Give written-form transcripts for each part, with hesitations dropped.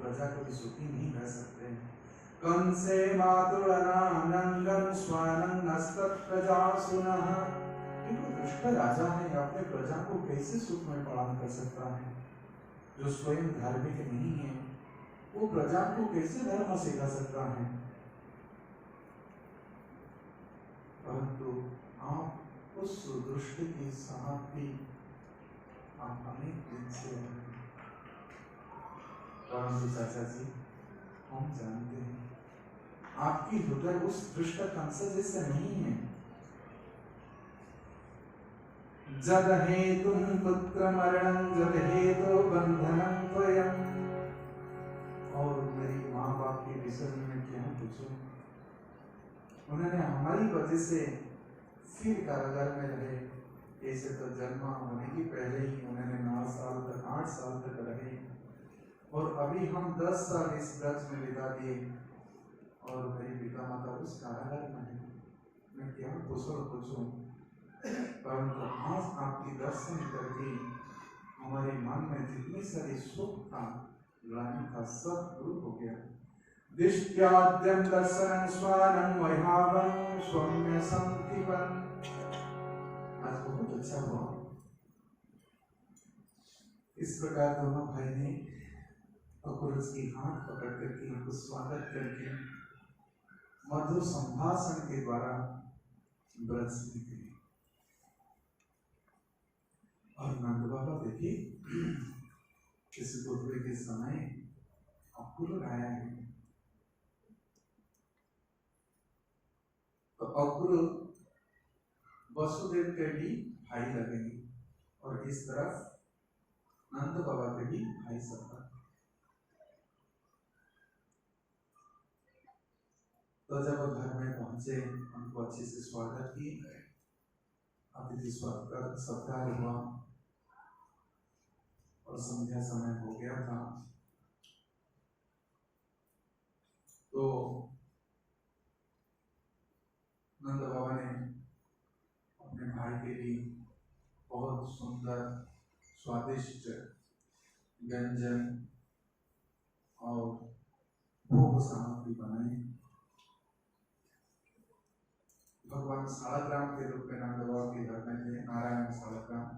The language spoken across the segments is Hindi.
प्रजा को भी सुखी नहीं कर सकते। कंसे मातुलनानंगं स्वानंगस्तत् प्रजासुनः। देखो दुष्ट राजा है, अपने प्रजा को कैसे सुख में पालन कर सकता है? जो स्वयं धार्मिक नहीं है वो प्रजा को कैसे धर्म सिखा सकता है? परंतु आप उस दुष्ट के साथ भी आप अनेक दिन से रहे। परंतु चाचा जी, हम जानते हैं आपकी हृदय उस दुष्ट कंस जैसे नहीं है। जद हेतुं पुत्र मरणं जद हेतु बंधनं त्वयम्। और मेरी माँ बाप के विषय में क्या पूछूं? उन्होंने हमारी वजह से फिर कारागार में रहे। ऐसे तो जन्म होने की पहले ही उन्होंने 8 साल तक रहे, और अभी हम 10 साल इस ब्रज में बिता दिए, और मेरी पिता माता उस कारागार में है। मैं क्या पूछूं? परंतु आज आपकी दर्शन करके हमारे मन में जितनी सारी सुख था, ग्लानि था, सब दूर हो गया। दिष्ट्याद्यं दर्शनं स्वानं वैहावं स्वम्य संतिपन्। आज बहुत अच्छा हुआ। इस प्रकार दोनों भाई ने अकुरस की हाथ पकड़ करके उनको स्वागत करके मधुर संभाषण के द्वारा ब्रज से निकले। और नंद बाबा देखिए, इस दोपहर के समय अकुल आया है, तो अकुल वसुदेव के भी भाई लगेंगे, और इस तरफ नंद बाबा के भी भाई सकता। तो जब घर में पहुंचे, उनको अच्छे से स्वागत किए, अतिथि सत्कार हुआ, और संध्या समय हो गया था। तो नंद बाबा ने अपने भाई के लिए बहुत सुंदर स्वादिष्ट व्यंजन और भोग सामग्री बनाई। भगवान सालग्राम के रूप में नंद बाबा के घर में थे, नारायण सालग्राम।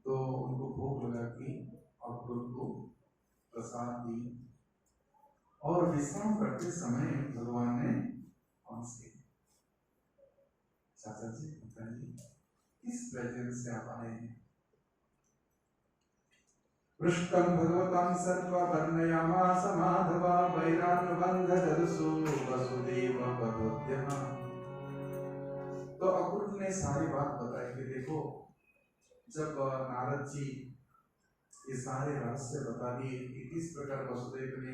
तो उनको भोग लगा के और उनको प्रसाद दी, और विश्राम करते समय भगवान ने हंस दिया। चाचा जी बताइए, किस प्रयोजन से आप आए हैं? पृष्ठं भगवतां सर्वा वर्णयामास माधवा वैरानुबंध जदसु वसुदेव बभूत्यः। तो अकुल ने सारी बात बताई कि देखो, जब नारद जी ये सारे रहस्य बता दिए कि किस प्रकार वसुदेव ने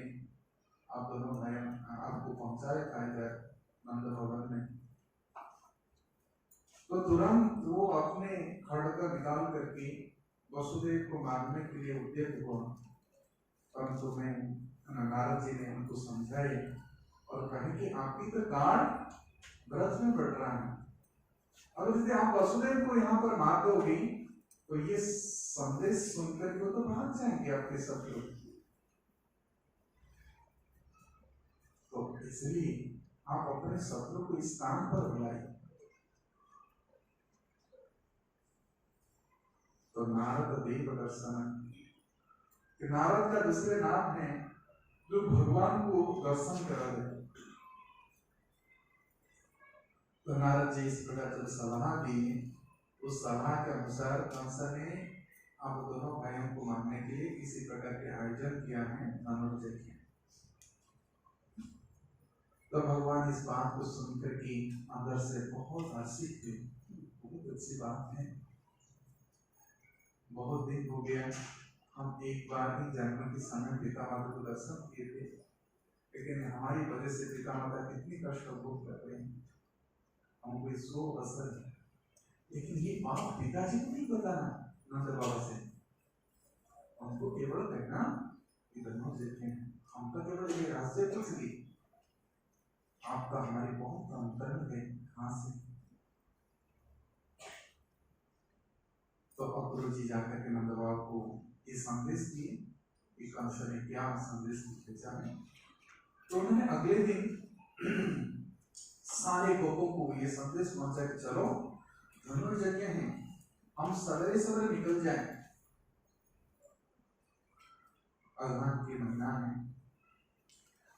आप दोनों भाई आपको पहुंचाया था इधर नंद भवन में, तो तुरंत वो अपने खड्ग निकाल करके वसुदेव को मारने के लिए उद्यत हुआ। परंतु नारद जी ने उनको समझाए और कहे कि आपकी तो गांड ब्रज में बढ़ रहा है, और यदि आप वसुदेव को यहाँ पर मार दोगी तो ये संदेश सुनकर के तो भाग जाएंगे आपके सब लोग। तो इसलिए आप अपने शत्रु को इस स्थान पर बुलाए। तो नारद देव दर्शन, नारद का दूसरे नाम है जो भगवान को दर्शन करा दे। तो नारद जी इस प्रकार जब सलाह दी, उस सलाह के अनुसार कंस ने आप दोनों भाइयों को मारने के लिए किसी प्रकार के आयोजन किया है, धनुर्जय किया। तो भगवान इस बात को सुनकर के अंदर से बहुत हर्षित थे। बहुत अच्छी बात है, बहुत दिन हो गया, हम एक बार ही जन्म के समय पिता माता को दर्शन किए थे, लेकिन हमारी वजह से पिता माता कितनी कष्ट भोग कर रहे हैं, हमको इसको असर है। लेकिन ये बात पिताजी को नहीं बताना नंद बाबा से, हमको केवल कहना कि दोनों देखे हैं, हमका केवल ये रहस्य पूछ ली, आपका हमारी बहुत अंतर है कहाँ से। तो अब गुरु जी जाकर के नंद बाबा को ये संदेश दिए कि कंस ने क्या संदेश भेजा है। तो उन्होंने अगले दिन सारे गोपों को ये संदेश पहुंचा कि चलो धनुर्यज्ञ है, हम सवेरे सवेरे निकल जाएं। अगहन की महीना है,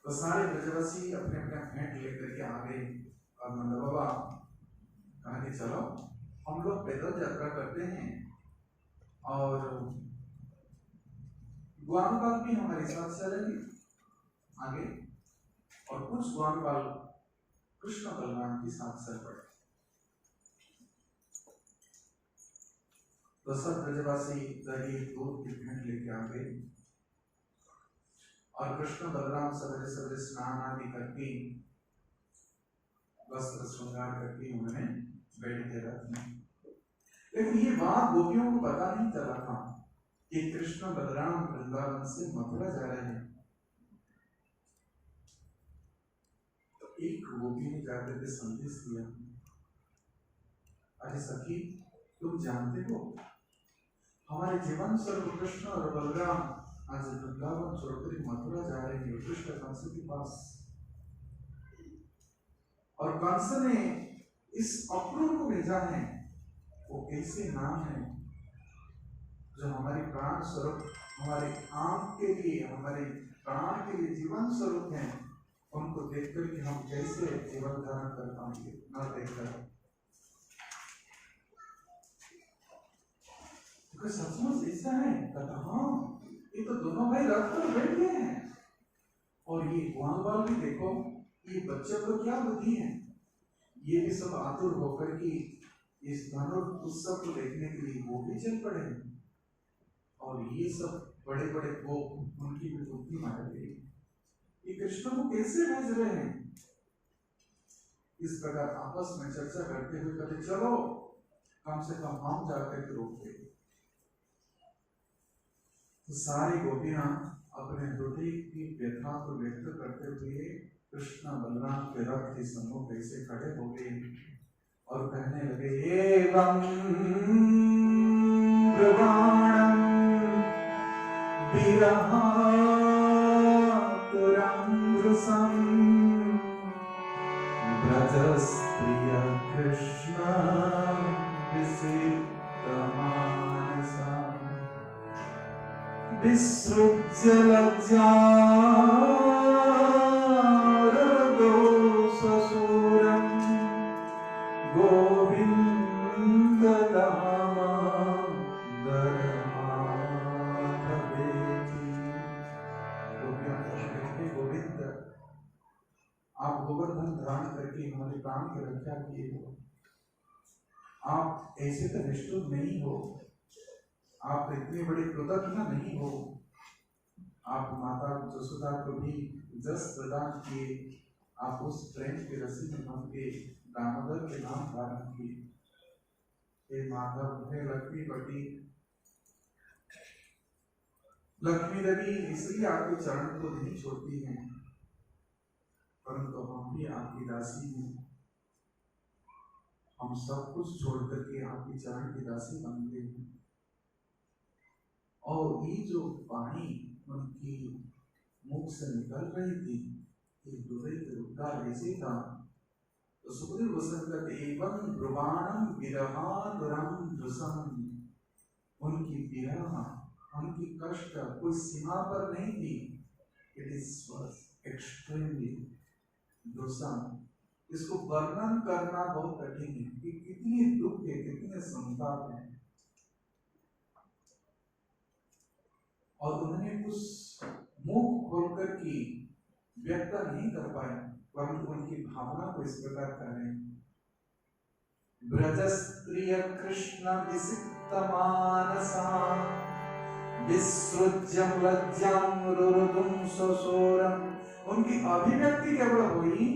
तो सारे ब्रजवासी अपने अपने भेंट लेकर के आ गए और नंद बाबा कहा कि चलो हम लोग पैदल यात्रा करते हैं और ग्वालपाल भी हमारे साथ चलेंगे आगे, और कुछ ग्वालपाल कृष्ण बलराम के साथ चल पड़े। तो सब ब्रजवासी दही दूध की भेंट लेके आ गए और कृष्ण बलराम सवेरे सवेरे स्नान आदि करके वस्त्र श्रृंगार करके उन्होंने बैठ के रथ में। लेकिन ये बात गोपियों को पता नहीं चला था कि कृष्ण बलराम वृंदावन से मथुरा जा रहे हैं। तो एक गोपी ने जाकर के संदेश दिया, अरे सखी तुम जानते हो हमारे जीवन स्वरूप कृष्ण और बलराम आज वृंदावन छोड़कर मथुरा जा रहे हैं कृष्ण कंस के पास, और कंस ने इस अक्रूर को भेजा है। वो कैसे नाम है जो हमारी प्राण स्वरूप, हमारे आंख के लिए, हमारे प्राण के लिए जीवन स्वरूप है, उनको देखकर कि हम कैसे जीवन धारण कर पाएंगे न देखकर। तो सचमुच ऐसा है? कहता हाँ, ये तो दोनों भाई रथ पर बैठ गए हैं और ये ग्वालपाल भी देखो, ये बच्चे को क्या बुद्धि है, ये भी सब आतुर होकर कि इस धनुर्उत्सव को देखने के लिए वो भी चल पड़े हैं, और ये सब बड़े बड़े गोप उनकी भी बुद्धि मार गई, ये कृष्ण को कैसे भेज रहे हैं। इस प्रकार आपस में चर्चा करते हुए कहते चलो कम से कम हम जाकर के रोकते। तो सारी गोपियां अपने हृदय की व्यथा को व्यक्त करते हुए कृष्ण बलराम के रथ के सम्मुख ऐसे खड़े हो गए और कहने लगे, एवं ब्रुवाणं विरहातुरं दृशं ब्रजस्त्रिय कृष्ण विसिक्तमानसा विसृज्य लज्जारदो ससुरं गोविन्द दामोदरमाधवेति। गोविंद, आप गोवर्धन धारण करके हमारे प्राण की रक्षा किए हो, आप ऐसे तो निष्ठुर नहीं हो, आप इतने बड़े कृतज्ञ नहीं हो, आप माता जसोदा को भी जस प्रदान किए, आप उस प्रेम के रस्सी में बंध के दामोदर के नाम धारण किए। हे माधव, हे लक्ष्मी पति, लक्ष्मी देवी इसलिए आपके चरण को नहीं छोड़ती हैं, परंतु हम भी आपकी दासी हैं, हम सब कुछ छोड़ करके आपके चरण की दासी बन गए हैं। और ये जो वाणी उनकी मुख से निकल रही थी, ये हृदय के उद्गार ऐसे था। तो सुखदेव गोस्वामी कहते एवं ब्रुवाणं विरहातुरं दृशं, उनकी विरह, उनकी कष्ट कोई सीमा पर नहीं थी। इट इज एक्सट्रीमली दृशं, इसको वर्णन करना बहुत कठिन है कि कितनी दुख है, कितने संताप है। और उन्होंने उस मुख खोलकर की व्यक्त नहीं कर पाए, परंतु उनकी भावना को इस प्रकार करें, ब्रजस्त्रिय कृष्ण विसिक्तमानसा विसृज्यं लज्जां रुरुदुं ससोरं। उनकी अभिव्यक्ति केवल हुई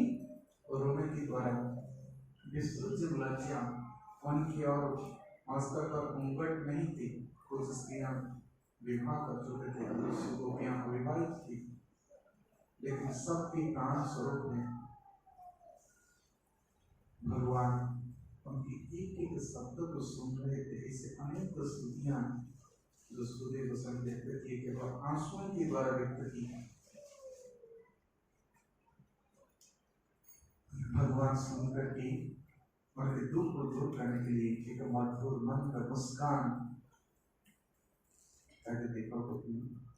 रोने की द्वारा, विसृज्यं लज्जां, उनकी और मस्तक पर मुकुट नहीं थी। कुछ स्त्रियां विवाह कर चुके थे, कुछ गोपियां अविवाहित थी, लेकिन सबके प्राण स्वरूप में भगवान उनकी एक एक शब्द को सुन रहे थे। ऐसे अनेक स्तुतियां जो सुखदेव गोस्वामी व्यक्त किए केवल आंसुओं के द्वारा व्यक्त की है। भगवान सुनकर के उनके दुख को दूर करने के लिए एक मधुर मन का मुस्कान कहते देखो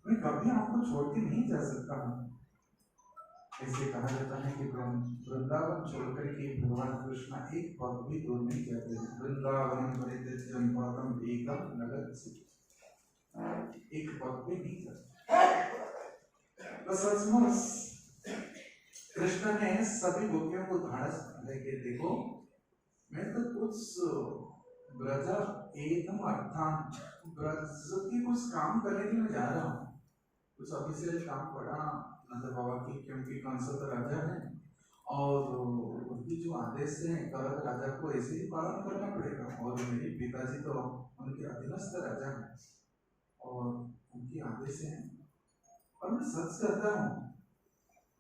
मैं कभी आपको छोड़ के नहीं जा सकता हूँ। ऐसे कहा जाता है कि वृंदावन छोड़कर के भगवान कृष्ण एक पग भी दूर नहीं जाते। वृंदावन परित्यज्य पदम एकम नगत से एक पग भी नहीं जाते। तो सचमुच कृष्ण ने सभी गोपियों को धाड़स लेके देखो मैं तो कुछ ब्रज एकदम अर्थात ब्रज की कुछ काम करने के लिए जा रहा हूँ। कुछ ऑफिशियल काम पड़ा नंद बाबा की, क्योंकि कंस तो राजा है और उनकी जो आदेश है करत राजा को ऐसे ही पालन करना पड़ेगा। और मेरे पिताजी तो उनके अधीनस्थ राजा हैं और उनकी आदेश है और मैं सच कहता हूँ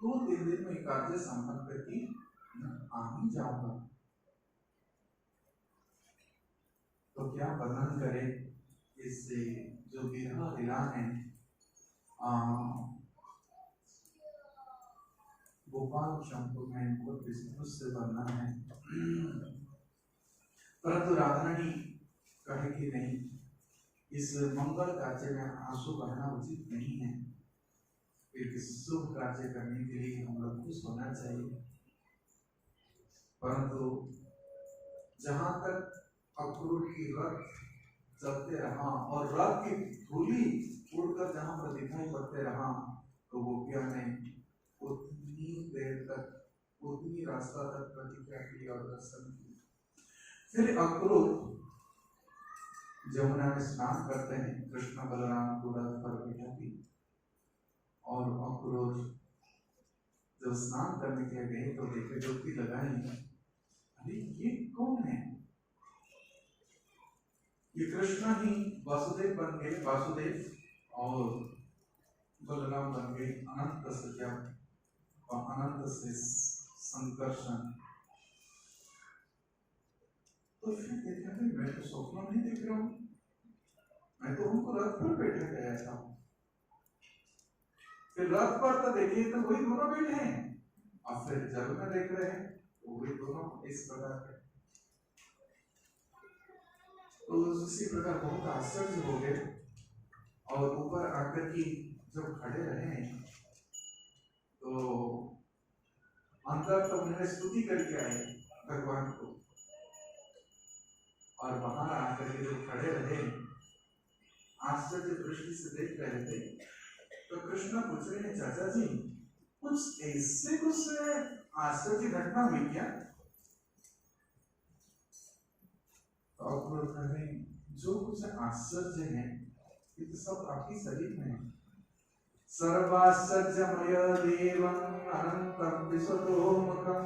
2-3 दिन में कार्य संपन्न करके आ ही जाऊंगा। तो क्या वर्णन करे इससे जो विरह लीला है गोपाल शंभु में बहुत विस्तृत से वर्णन है। परंतु राधारानी कहे कि नहीं, इस मंगल कार्य में आंसू बहना उचित नहीं है। एक शुभ कार्य करने के लिए हम लोग खुश होना चाहिए। परंतु जहां तक अक्रूर की रथ चलते रहा और रथ की धूली उड़कर जहां पर दिखाई पड़ते रहा तो गोपिया ने उतनी देर तक उतनी रास्ता तक प्रतीक्षा की और दर्शन की। फिर अक्रूर जमुना में स्नान करते हैं, कृष्ण बलराम को रथ पर बैठा थी और अक्रूर जब स्नान करने के लिए गए तो देखे डुबकी लगाई, अरे ये कौन है? ये कृष्ण ही वासुदेव बन गए, वासुदेव और बलराम बन गए अनंत सत्या और अनंत से संकर्षण। तो फिर देखा मैं तो स्वप्न नहीं देख रहा हूं, मैं तो उनको रथ पर बैठा गया था। फिर रथ पर तो देखिए तो वही दोनों बैठे हैं और फिर जल में देख रहे हैं तो वही दोनों इस प्रकार के। तो उसी प्रकार बहुत आश्चर्य हो गए और ऊपर आकर की जब खड़े रहे तो अंदर तो उन्होंने स्तुति करके आए भगवान को और बाहर आकर के जो खड़े रहे आश्चर्य दृष्टि से देख रहे थे। तो कृष्ण पूछ रहे हैं चाचा जी कुछ ऐसे कुछ आश्चर्य घटना हुई क्या? तो जो कुछ आश्चर्य है ये तो सब आपकी शरीर में है। सर्वाश्चर्यमय देवं अनंतं विश्वतोमुखं।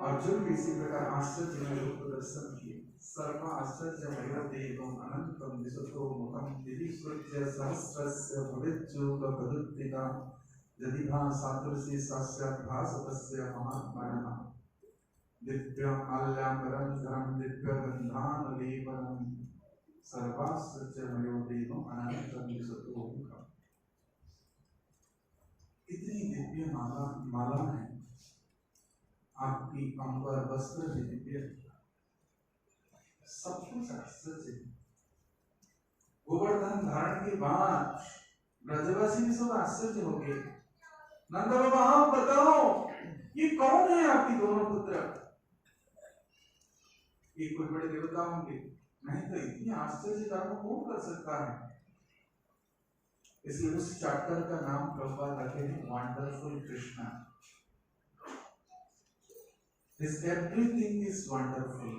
अर्जुन भी इसी प्रकार आश्चर्य में रूप दर्शन किए। सर्वाश्चर्यमय देवं अनंतं विश्वतोमुखं दिवि सूर्य सहस्रस्य भवेच्युतपदुत्थिता यदि भासातुर्षि सस्यात् भासतस्य महात्मनः दिव्यमाल्याम्बरं दिव्यगन्धानुलेपनं सर्वाश्चर्यमयो देवं अनंतं विश्वतोमुखम्। इतनी दिव्य माला है आपकी, अंबर वस्त्र भी दिव्य, सब कुछ आश्चर्य। गोवर्धन धारण के बाद ब्रजवासी भी सब आश्चर्य हो गए। नंद बाबा आप बताओ ये कौन है आपकी दोनों पुत्र? ये कोई बड़े देवता होंगे? नहीं तो इतनी आश्चर्य कर्म कौन कर सकता है? इसलिए उस चैप्टर का नाम प्रभुपाद रखे हैं wonderful Krishna. His everything is wonderful.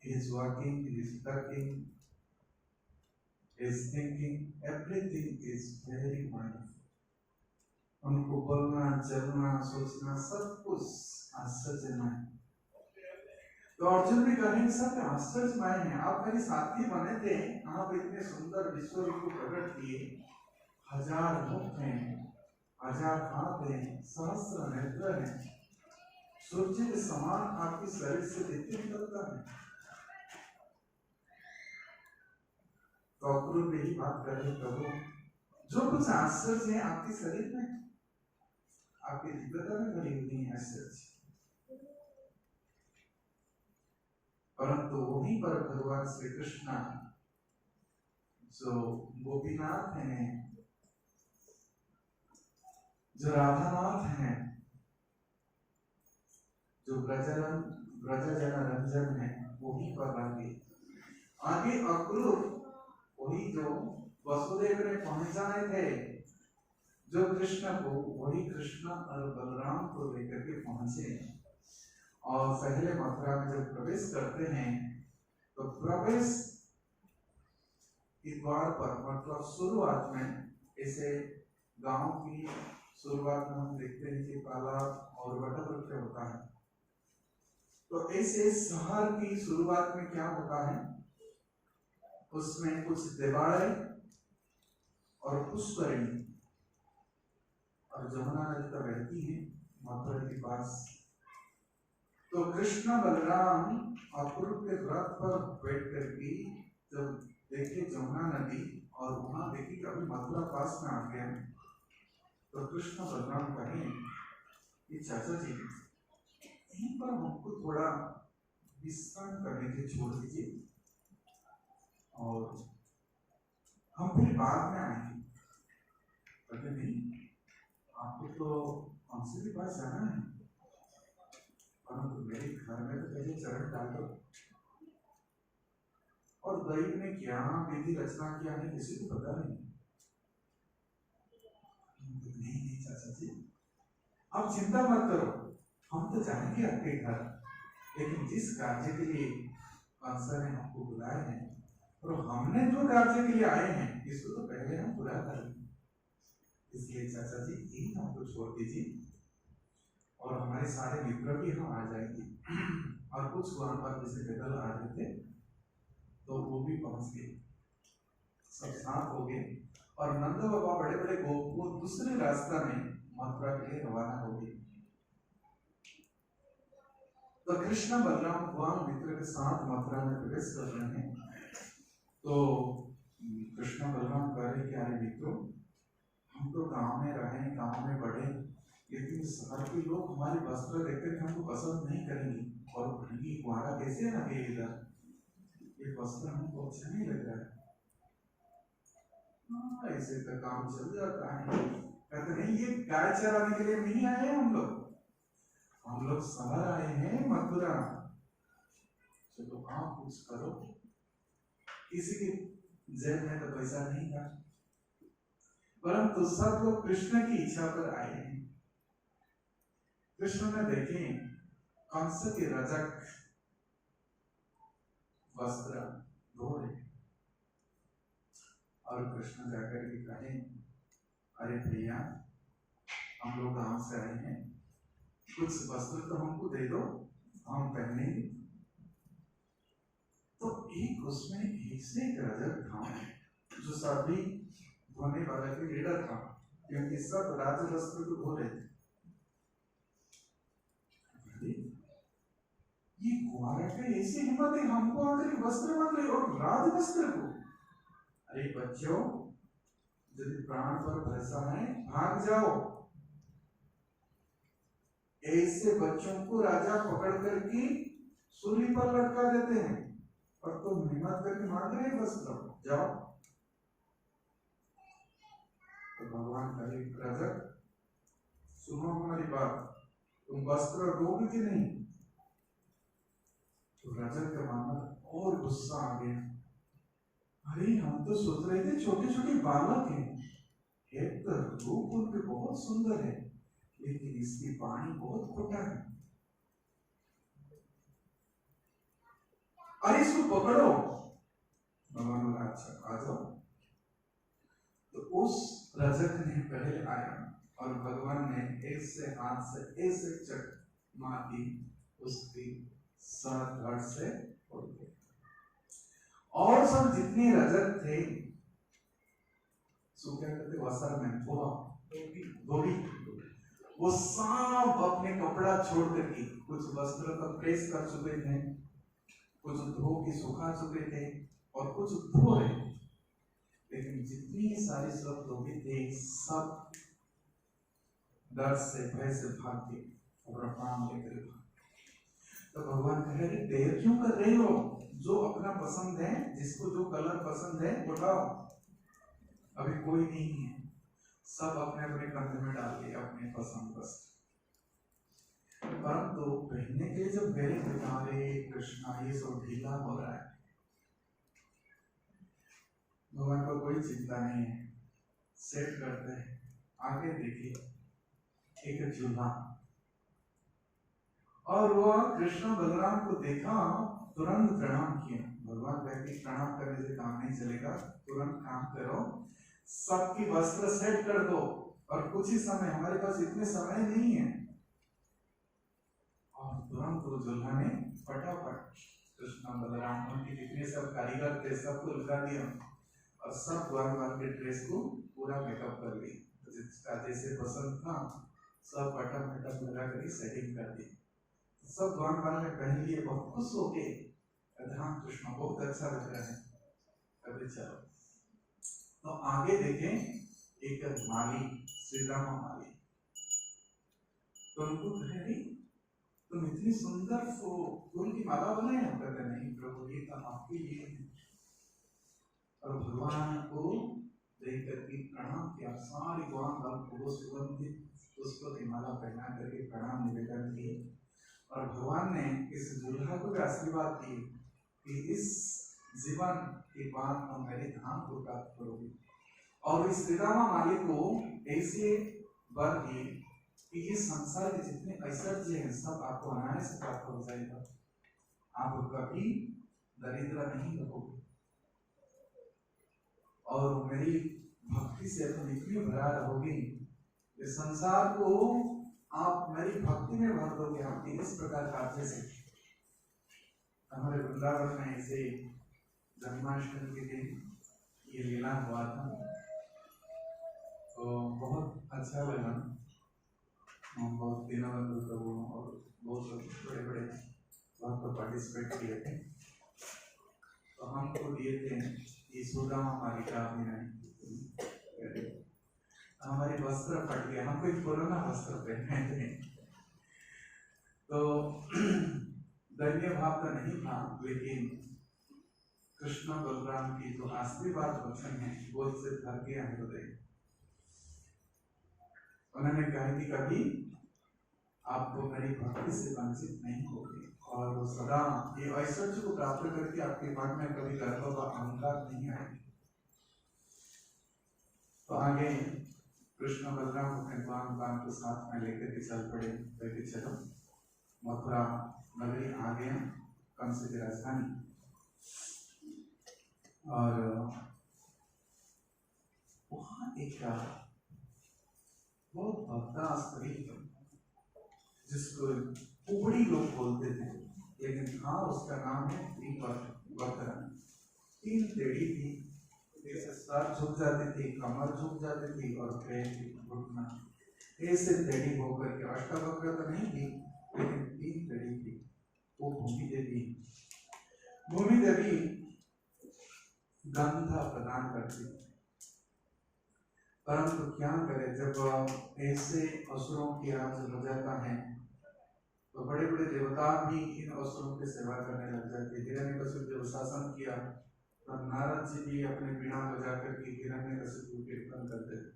He is working, he is talking, he is thinking, everything is very wonderful. उनको बोलना, चलना, सोचना सब कुछ आश्चर्यमय। तो अर्जुन भी कहेंगे सब आश्चर्यमय है। आप मेरे साथी बने थे, आप इतने सुंदर विश्व रूप को प्रकट किए। 1000 मुख हैं, 1000 हाथ हैं, सहस्त्र नेत्र हैं, सूर्य के समान आपके शरीर से दीप्ति निकलता है। तो अक्रूर यही बात कर रहे प्रभु, जो कुछ आश्चर्य है आपके शरीर में, आपकी दिव्यता में भरी हुई है आश्चर्य, परंतु वहीं पर भगवान श्री कृष्ण जो गोपीनाथ हैं, जो राधानाथ हैं, जो ब्रजजन रंजन है, वहीं पर आगे आगे अक्रूर वही जो वसुदेव ने पहुंचाए थे, जो कृष्ण को, वही कृष्ण और बलराम को लेकर के पहुंचे। और पहले मथुरा में जब प्रवेश करते हैं तो प्रवेश के द्वार पर, मतलब शुरुआत में, ऐसे गांव की शुरुआत में हम देखते हैं कि तालाब और वटवृक्ष होता है, तो ऐसे शहर की शुरुआत में क्या होता है, उसमें कुछ दीवारें और पुष्करिणी और जमुना नदी का बहती है मथुरा के पास। तो कृष्ण बलराम अक्रूर के रथ पर बैठ करके जब देखे जमुना नदी और वहां देखे कि अभी मथुरा पास में आ गया, तो कृष्ण बलराम कहे कि चाचा जी यहीं पर हमको थोड़ा विश्राम करने के छोड़ दीजिए और हम फिर बाद में आएंगे। कहते नहीं, आपको तो हमसे भी पास जाना है, परंतु मेरे घर में तो पहले चरण डाल दो। और दैव ने क्या विधि रचना किया है किसी को पता नहीं। नहीं चाचा जी, आप चिंता मत करो, हम तो जाएंगे आपके घर, लेकिन जिस कार्य के लिए कंसा ने हमको बुलाए हैं और हमने जो कार्य के लिए आए हैं, इसको तो पहले हम पूरा करें। इसलिए चाचा जी यही हमको छोड़ दीजिए और हमारे सारे मित्र भी हम आ जाएंगे। और कुछ वहां पर जैसे पैदल आ रहे थे तो वो भी पहुंच गए, सब साथ हो गए और नंद बाबा बड़े बड़े गोप दूसरे रास्ता में मथुरा के लिए रवाना हो गए। तो कृष्ण बलराम भगवान मित्र के साथ मथुरा में प्रवेश कर रहे हैं। तो कृष्ण बलराम कह रहे कि अरे मित्रों, हम तो गांव में रहे, गांव में बढ़े, लेकिन शहर के लोग हमारे वस्त्र देखकर हमको पसंद नहीं करेंगे और कहेंगे तुम्हारा कैसे आ गए इधर, ये वस्त्र हमको अच्छा नहीं लग रहा है। ऐसे तो काम चल जाता है। कहते नहीं, ये गाय चराने के लिए नहीं आए हम लोग शहर आए हैं मथुरा। चलो आप कुछ करो, किसी की जेब में तो पैसा नहीं था, परंतु सब लोग कृष्ण की इच्छा पर आए हैं। कृष्ण ने देखे कंस के रजक वस्त्र धो रहे और कृष्ण जाकर के कहे, अरे भैया हम लोग गांव से आए हैं, कुछ वस्त्र तो हमको दे दो, हम पहनेंगे। तो एक उसमें एक से एक रजक था जो सभी धोने वाला के लीडर था, क्योंकि सब राज वस्त्र को धो रहे थे। ये कुमारा का ऐसी हिम्मत है, हमको आकर वस्त्र मांग रहे और राज वस्त्र को। अरे बच्चों, यदि प्राण पर भरोसा है भाग जाओ। ऐसे बच्चों को राजा पकड़ करके सूली पर लटका देते हैं और तुम हिम्मत करके मांग रहे वस्त्र, जाओ। तो भगवान कहे, रजक सुनो हमारी बात, तुम वस्त्र दोगे कि नहीं? तो रजक का मामला और गुस्सा आ गया। अरे हम तो सोच रहे थे छोटे छोटे बालक हैं, एक तो रूप उनके बहुत सुंदर है, लेकिन इसकी वाणी बहुत खोटा है। अरे इसको पकड़ो। भगवान बोला, अच्छा आ जाओ। तो उस रजक ने पहले आया और भगवान ने ऐसे हाथ से ऐसे चट मार दी, उसकी सात घाट से उड़ गए। और सब जितने रजक थे, सो क्या कहते वस्त्र में धोबी, वो सब अपने कपड़ा छोड़ करके, कुछ वस्त्र तो प्रेस कर चुके थे, कुछ धो के सुखा चुके थे और कुछ धो रहे थे। लेकिन जितनी सारी श्लोक लोग थे सब डर से भय से भाग के और प्रणाम लेकर भागे। तो भगवान कह रहे देर क्यों कर रहे हो, जो अपना पसंद है, जिसको जो कलर पसंद है उठाओ, अभी कोई नहीं है, सब अपने अपने कंधे में डाल दिए अपने पसंद वस्त्र। परंतु पहनने के लिए जब गए हरे कृष्णा ये सब ढीला हो रहा है, भगवान को कोई चिंता नहीं है, सेट करते हैं। आगे देखिए एक झूला, और वह कृष्ण बलराम को देखा, तुरंत प्रणाम किया। भगवान कहते प्रणाम करने से काम नहीं चलेगा, तुरंत काम करो, सबकी वस्त्र सेट कर दो, और कुछ ही समय, हमारे पास इतने समय नहीं है। और तुरंत वो दुल्हा ने फटाफट कृष्ण बलराम उनके जितने सब कारीगर थे सबको लगा दिया, और सब द्वार के ड्रेस को पूरा मेकअप कर ली, जिसका जैसे पसंद था सब फटाफट लगा कर सेटिंग कर दी। सब द्वार में पहन लिए, बहुत खुश हो गए, राम कृष्ण बहुत अच्छा लग रहा है। अभी चलो तो आगे देखें, एक माली, श्री राम माली, तो उनको कह रही तुम इतनी सुंदर फूल की माला बनाए हो? कहते नहीं प्रभु ये तो आपके लिए है। और भगवान को देख करके प्रणाम किया, सारी गौर को सुगंधित पुष्पों की माला पहना करके प्रणाम निवेदन किए। और भगवान ने इस दुल्हा को भी आशीर्वाद दिए कि इस जीवन के बाद तुम मेरे धाम को प्राप्त करोगे। और इस श्री राम माली को ऐसे वर दिए कि ये संसार के जितने ऐश्वर्य हैं सब आपको अनायास से प्राप्त हो जाएगा, आप कभी दरिद्र नहीं रहोगे, और मेरी भक्ति से तुम इतनी भरा रहोगे, इस संसार को आप मेरी भक्ति में भर दोगे। आप इस प्रकार कार्य से हमारे वृंदावन में ऐसे जन्माष्टमी के दिन ये लीला हुआ था, तो बहुत अच्छा लगा। हम बहुत दिनों और बहुत बड़े बड़े वहाँ पर पार्टिसिपेट किए थे, तो हमको दिए थे ये सुदामा माली का अभिनय। हमारे वस्त्र फट गए, हमको एक पुराना वस्त्र पहने थे, तो दैन्य भाव तो नहीं था, लेकिन कृष्ण बलराम की जो आशीर्वाद वचन है वो से भर गया हृदय। उन्होंने कहा कि कभी आपको मेरी भक्ति से वंचित नहीं होगी, और वो सदा ये ऐश्वर्य को प्राप्त करके आपके मन में कभी गर्व व अहंकार नहीं आएगी। तो आगे कृष्ण बलराम भगवान को साथ में लेकर के चल पड़े, लेके चलो मथुरा नगरी आ गया, कंस की राजधानी। और वहाँ एक बहुत भक्ता स्त्री जिसको कुबड़ी लोग बोलते थे, लेकिन हाँ उसका नाम है त्रिवक्त्रा। 3 टेढ़ी थी, जैसे सर झुक जाती थी, कमर झुक जाती थी, और पैर घुटना ऐसे टेढ़ी होकर के, अष्टवक्र तो नहीं थी लेकिन 3 टेढ़ी थी। वो भूमि देवी, भूमि देवी गंधा प्रदान करती, परंतु क्या करे, जब ऐसे असुरों की राज हो जाता है तो बड़े बड़े देवता भी इन असुरों की सेवा करने लग जाते। हिरण्यकशिपु जब शासन किया तो नारद जी भी अपने बीड़ा बजा करके हिरण्यकशिपु को कीर्तन करते थे।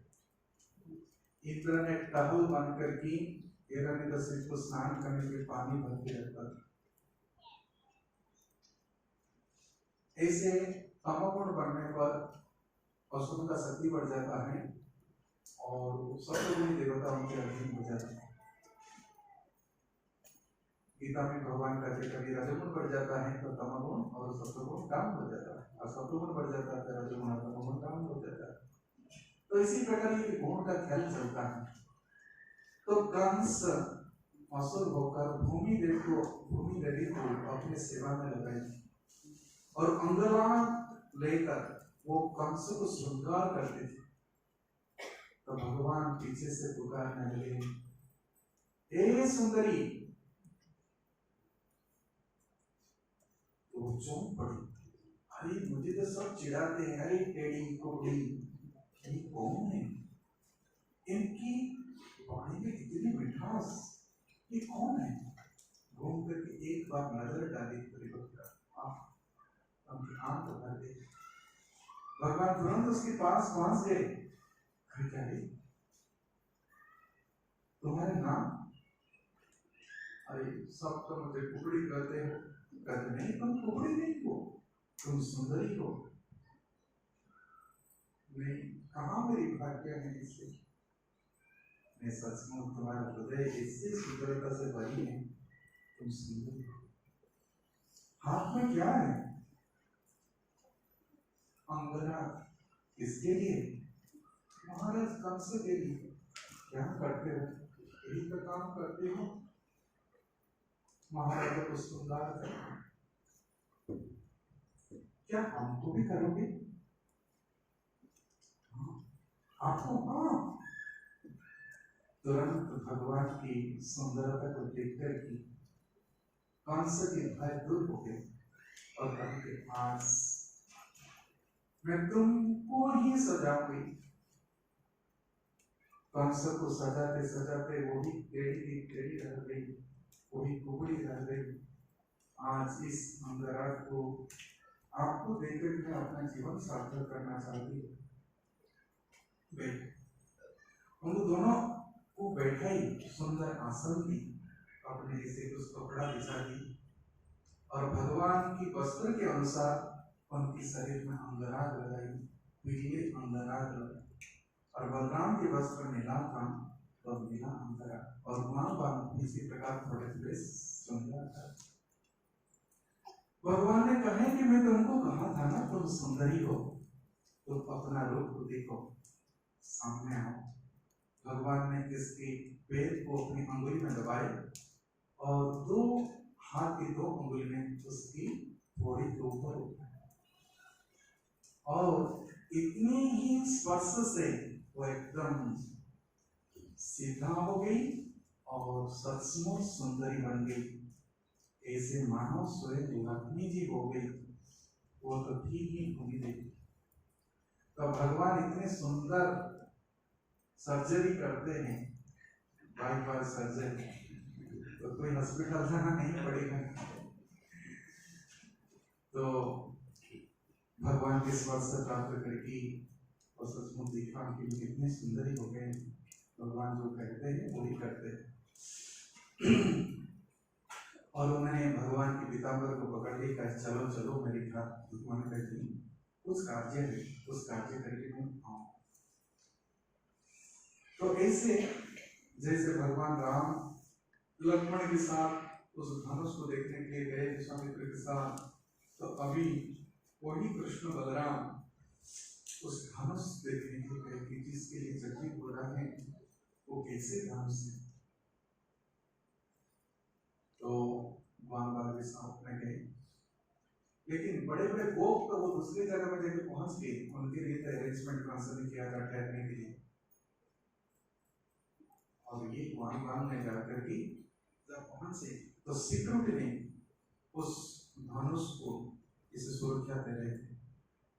इंद्र ने टहल बनकर की हिरण्यकशिपु को स्नान करने के पानी भर के रखा। ऐसे तमोगुण बनने पर असुर का शक्ति बढ़ जाता है और सत्वगुणी देवता उनके अधीन हो जाते हैं। गीता में भगवान का कभी रजोगुण बढ़ जाता है तो तमोगुण और सत्वगुण डाउन हो जाता है, और सत्वगुण बढ़ जाता है तो रजोगुण और तमोगुण डाउन हो जाता है। तो इसी प्रकार ये गुण का खेल चलता है। तो कंस असुर होकर भूमि देवी को अपने सेवा में लगाई, और अंगराग लेकर वो कंस को श्रृंगार करते थे। तो भगवान पीछे से पुकारने लगे, हे सुंदरी। तो वो चौंक पड़ी, अरे मुझे तो सब चिढ़ाते हैं, अरे टेढ़ी कोड़ी, ये कौन है, इनकी वाणी में इतनी मिठास, ये कौन है। घूम करके एक बार नजर डाली उनकी आंख भर गई। भगवान तुरंत उसके पास पहुंच गए। क्या है तुम्हारे नाम? अरे सब तो मुझे कुकड़ी कहते हो। कहते नहीं, तुम कुकड़ी नहीं हो, तुम सुंदरी हो। नहीं, कहाँ मेरी भाग्य है इससे। मैं सचमुच तुम्हारा हृदय इससे सुंदरता से भरी है, तुम सुंदर हो। हाथ में क्या है? अंगना। किसके लिए? महाराज कंस के लिए। क्या करते हो? यही तो काम करते हो। महाराज को सुंदर है, क्या हमको भी करोगे? आपको? हाँ। तुरंत भगवान की सुंदरता को देखकर की कंस के भय दूर हो गए और कहा आज मैं तुमको ही सजाऊंगी। कंस को सजाते सजाते वही टेढ़ी टेढ़ी रह गई, वही कुकड़ी रह गई। आज इस अंगराग को आपको देखकर मैं अपना जीवन सार्थक करना चाहती हूँ। उन दोनों को बैठा ही सुंदर आसन दी, अपने जैसे कुछ कपड़ा बिछा दी और भगवान की वस्त्र के अनुसार उनके शरीर में अंगराग लगाई, पीले अंगराग लगाई। और बलराम के वस्त्र नीला था तो नीला अंगराग, और मां इसी प्रकार थोड़े थोड़े सुंदर था। भगवान ने कहा कि मैं तुमको कहा था ना तुम सुंदरी हो, तुम अपना रूप को देखो, सामने आओ। भगवान ने इसके पैर को अपनी अंगुली में दबाए और दो हाथ की दो अंगुली में उसकी थोड़ी के ऊपर उठाया और इतनी ही स्पर्श से वो एकदम सीधा हो गई और सचमुच सुंदरी बन गई। ऐसे मानो स्वयं लक्ष्मी जी हो गई, वो तो थी ही भूमि देवी। तो भगवान इतने सुंदर सर्जरी करते हैं, बाईपास सर्जरी, तो कोई हॉस्पिटल जाना नहीं पड़ेगा। तो भगवान के स्पर्श से प्राप्त करके और सचमुच देखा कि कितने सुंदरी हो गए। भगवान जो कहते हैं वही करते हैं। और उन्होंने भगवान के पीताम्बर को पकड़ लिया, चलो चलो मेरे घर। भगवान कहते कुछ कार्य है, उस कार्य करके मैं आऊँ। तो ऐसे जैसे भगवान राम लक्ष्मण के साथ उस धनुष को देखने के लिए गए विश्वामित्र के साथ, तो अभी वही कृष्ण बलराम उस धनुष देखने के लिए गए कि जिसके लिए जगी हो रहा है वो कैसे धनुष है। तो भगवान बाल के साथ में गए, लेकिन बड़े बड़े गोप तो वो दूसरी जगह में जाके पहुंच गए, उनके लिए अरेंजमेंट ट्रांसफर किया था ठहरने के लिए। और ये वान ने जाकर के जब पहुंचे तो सिक्योरिटी ने उस धनुष को इसे सुरक्षा दे रहे थे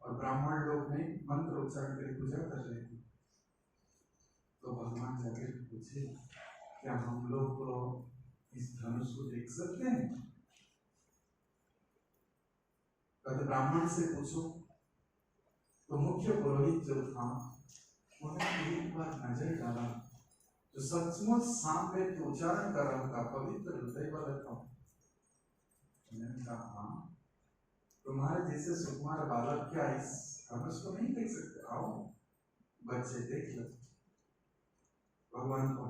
और ब्राह्मण लोग ने मंत्र उच्चारण करके पूजा कर रहे थे। तो भगवान जाकर पूछे क्या हम लोग इस धनुष को देख सकते हैं? कहते ब्राह्मण से पूछो। तो मुख्य पुरोहित जो था उन्होंने एक बार नजर डाला, जो सचमुच सामने उच्चारण कर रहा था, पवित्र हृदय वाला था। उन्होंने कहा हाँ, तुम्हारे जैसे सुकुमार बालक क्या इस धनुष को नहीं देख सकते? आओ बच्चे देख लो। भगवान को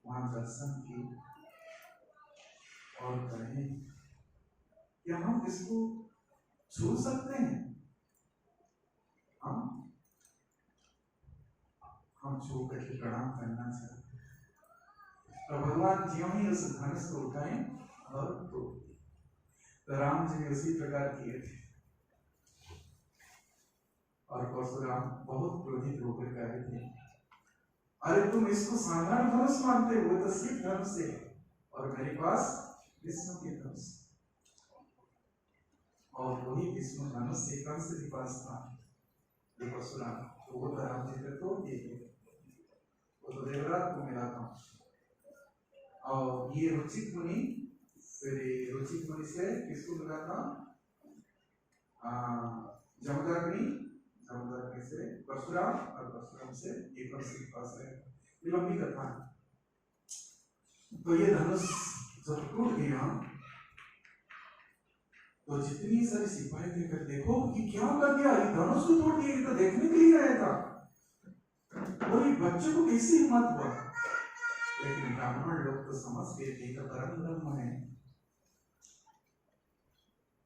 वहां दर्शन की और कहे क्या हम इसको छू सकते हैं? हम छू करके प्रणाम करना चाहते हैं। तो भगवान ज्यों ही उस धनुष को उठाए और तो राम जी ने उसी प्रकार किए थे। और परशुराम बहुत क्रोधित होकर कहे थे, अरे तुम इसको साधारण धनुष मानते हो, तो सिर्फ धनुष है और मेरे पास विष्णु की धनुष। और वही विष्णु धनुष से कंस के पास था, ये परशुराम, तो वो राम जी को तोड़ दिए, वो तो देवराज को मिला था। और ये रुचिक मुनि, फिर रुचिक मुनि से किसको मिला था? जमदग्नि, जमदग्नि से परशुराम, और परशुराम से ये कंस के पास है। ये लंबी कथा है। तो ये धनुष जब टूट गया तो जितनी सारी सिपाही देखकर, देखो कि क्या कर गया, ये धनुष को तोड़ दिया, ये तो देखने के लिए आया था, और ये बच्चों को कैसी हिम्मत हुआ। लेकिन ब्राह्मण लोग तो समझ गए थे कि परम ब्रह्म है,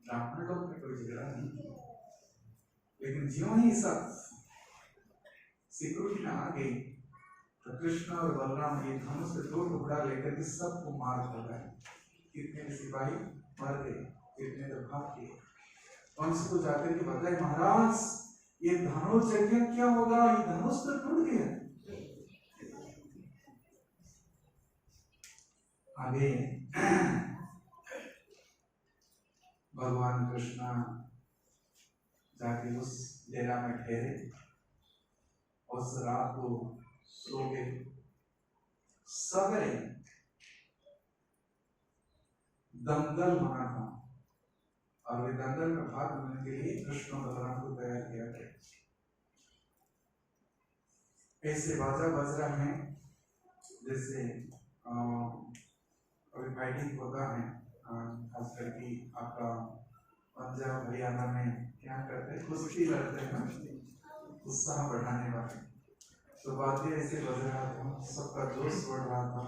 ब्राह्मण लोग में कोई झगड़ा नहीं। लेकिन ज्यों ही सब सिक्योरिटी आ गई तो कृष्ण और बलराम ये धनुष से 2 टुकड़ा लेकर के सबको मार डाला। कितने सिपाही मर गए, कितने तो भाग गए। कंस को जाकर के बताए, महाराज ये धनुष यज्ञ क्या होगा, ये धनुष तो टूट गया। आगे भगवान कृष्ण जाके उस डेरा में ठहरे, उस रात को सो गए। सवेरे दंगल होना था, और वे दंगल में भाग लेने के लिए कृष्ण बलराम को तैयार किया गया। ऐसे बाजा बज रहा है जैसे अभी फाइटिंग होता है, खास करके आपका पंजाब हरियाणा में क्या करते हैं, कुश्ती लड़ते हैं ना, उत्साह बढ़ाने वाले। तो बातें ऐसे बज रहा था, सबका जोश बढ़ रहा था,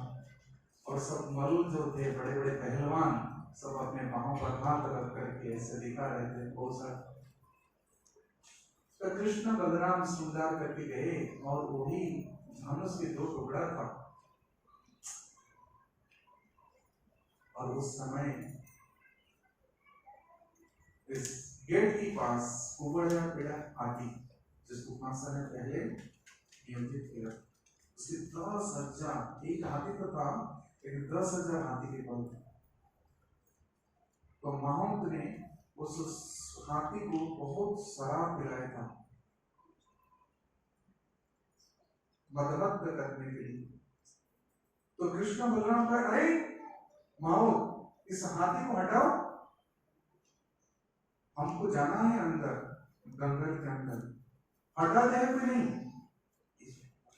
और सब मल्ल जो थे, बड़े बड़े पहलवान, सब अपने बाहों पर हाथ रख करके ऐसे दिखा रहे थे बहुत सारा। तो कृष्ण बलराम श्रृंगार करके गए, और वही धनुष के 2 टुकड़ा था। और उस समय इस गेट के पास उबड़ा पड़ा हाथी, जिसको 5 समय पहले नियोजित किया, उसके 10,000, एक हाथी तो था लेकिन 10,000 हाथी के बल थे। तो महंत ने उस हाथी को बहुत शराब पिलाया था, मदमस्त करने के लिए। तो कृष्ण बलराम का, अरे माओ, इस हाथी को हटाओ, हमको जाना है अंदर, जंगल के अंदर, हटा दे कोई नहीं।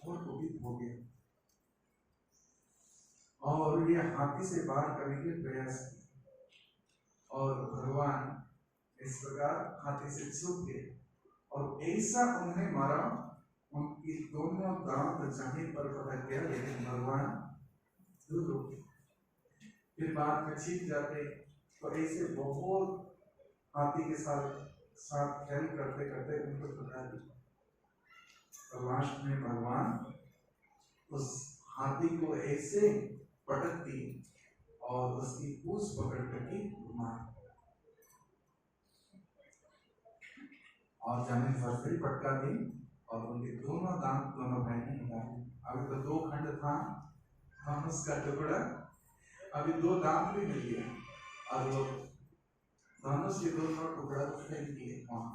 और कोपित हो गया, और ये हाथी से बाहर करने के प्रयास किया, और भगवान इस प्रकार हाथी से छूट गए, और ऐसा उन्हें मारा, उनकी दोनों दांत जमीन पर पटक गया, लेकिन भगवान दूर हो गए। फिर बाद में छिप जाते, तो ऐसे बहुत हाथी के साथ खेल करते करते उनको पकड़ा दिया। तो लास्ट में भगवान उस हाथी को ऐसे पटक दी और उसकी पूंछ पकड़ करके मार, और जमीन पर फिर पटका दी, और उनके दोनों दांत दोनों भाई ने निकाले। अभी तो 2 खंड था धनुष का टुकड़ा, अभी 2 दांत भी मिल गए, और वो धनुष के 2 टुकड़ा फेंक दिए वहां।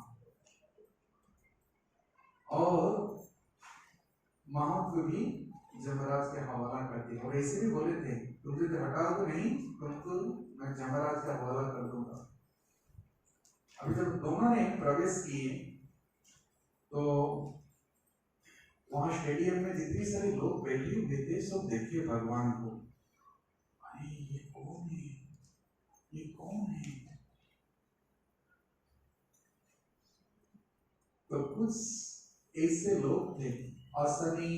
और महंत भी जमराज के हवाला कर दिया, और ऐसे भी बोले थे, तुमसे तो हटाओ तो नहीं, तुमको मैं जमराज का हवाला कर दूंगा। अभी जब दोनों ने प्रवेश किए, तो वहां स्टेडियम में जितने सारे लोग बैठे हुए थे, सब देखिए भगवान को, अरे ये कौन है, ये कौन है। तो कुछ ऐसे लोग थे, असनी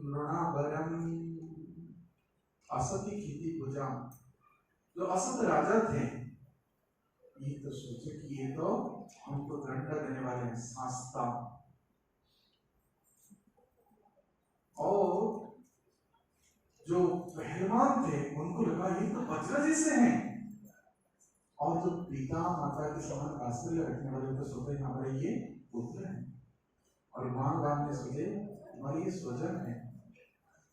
लुणाबरम असती खेती भुजाम, जो असत राजा थे, ये तो सोचे कि ये तो हमको दंड देने वाले हैं, शास्ता। और जो पहलवान थे उनको लगा ये तो वज्र जैसे हैं, और जो पिता माता के समान आश्चर्य रखने वाले तो सोचे हमारे ये पुत्र हैं, और मां बाप ने सोचे हमारे ये स्वजन है।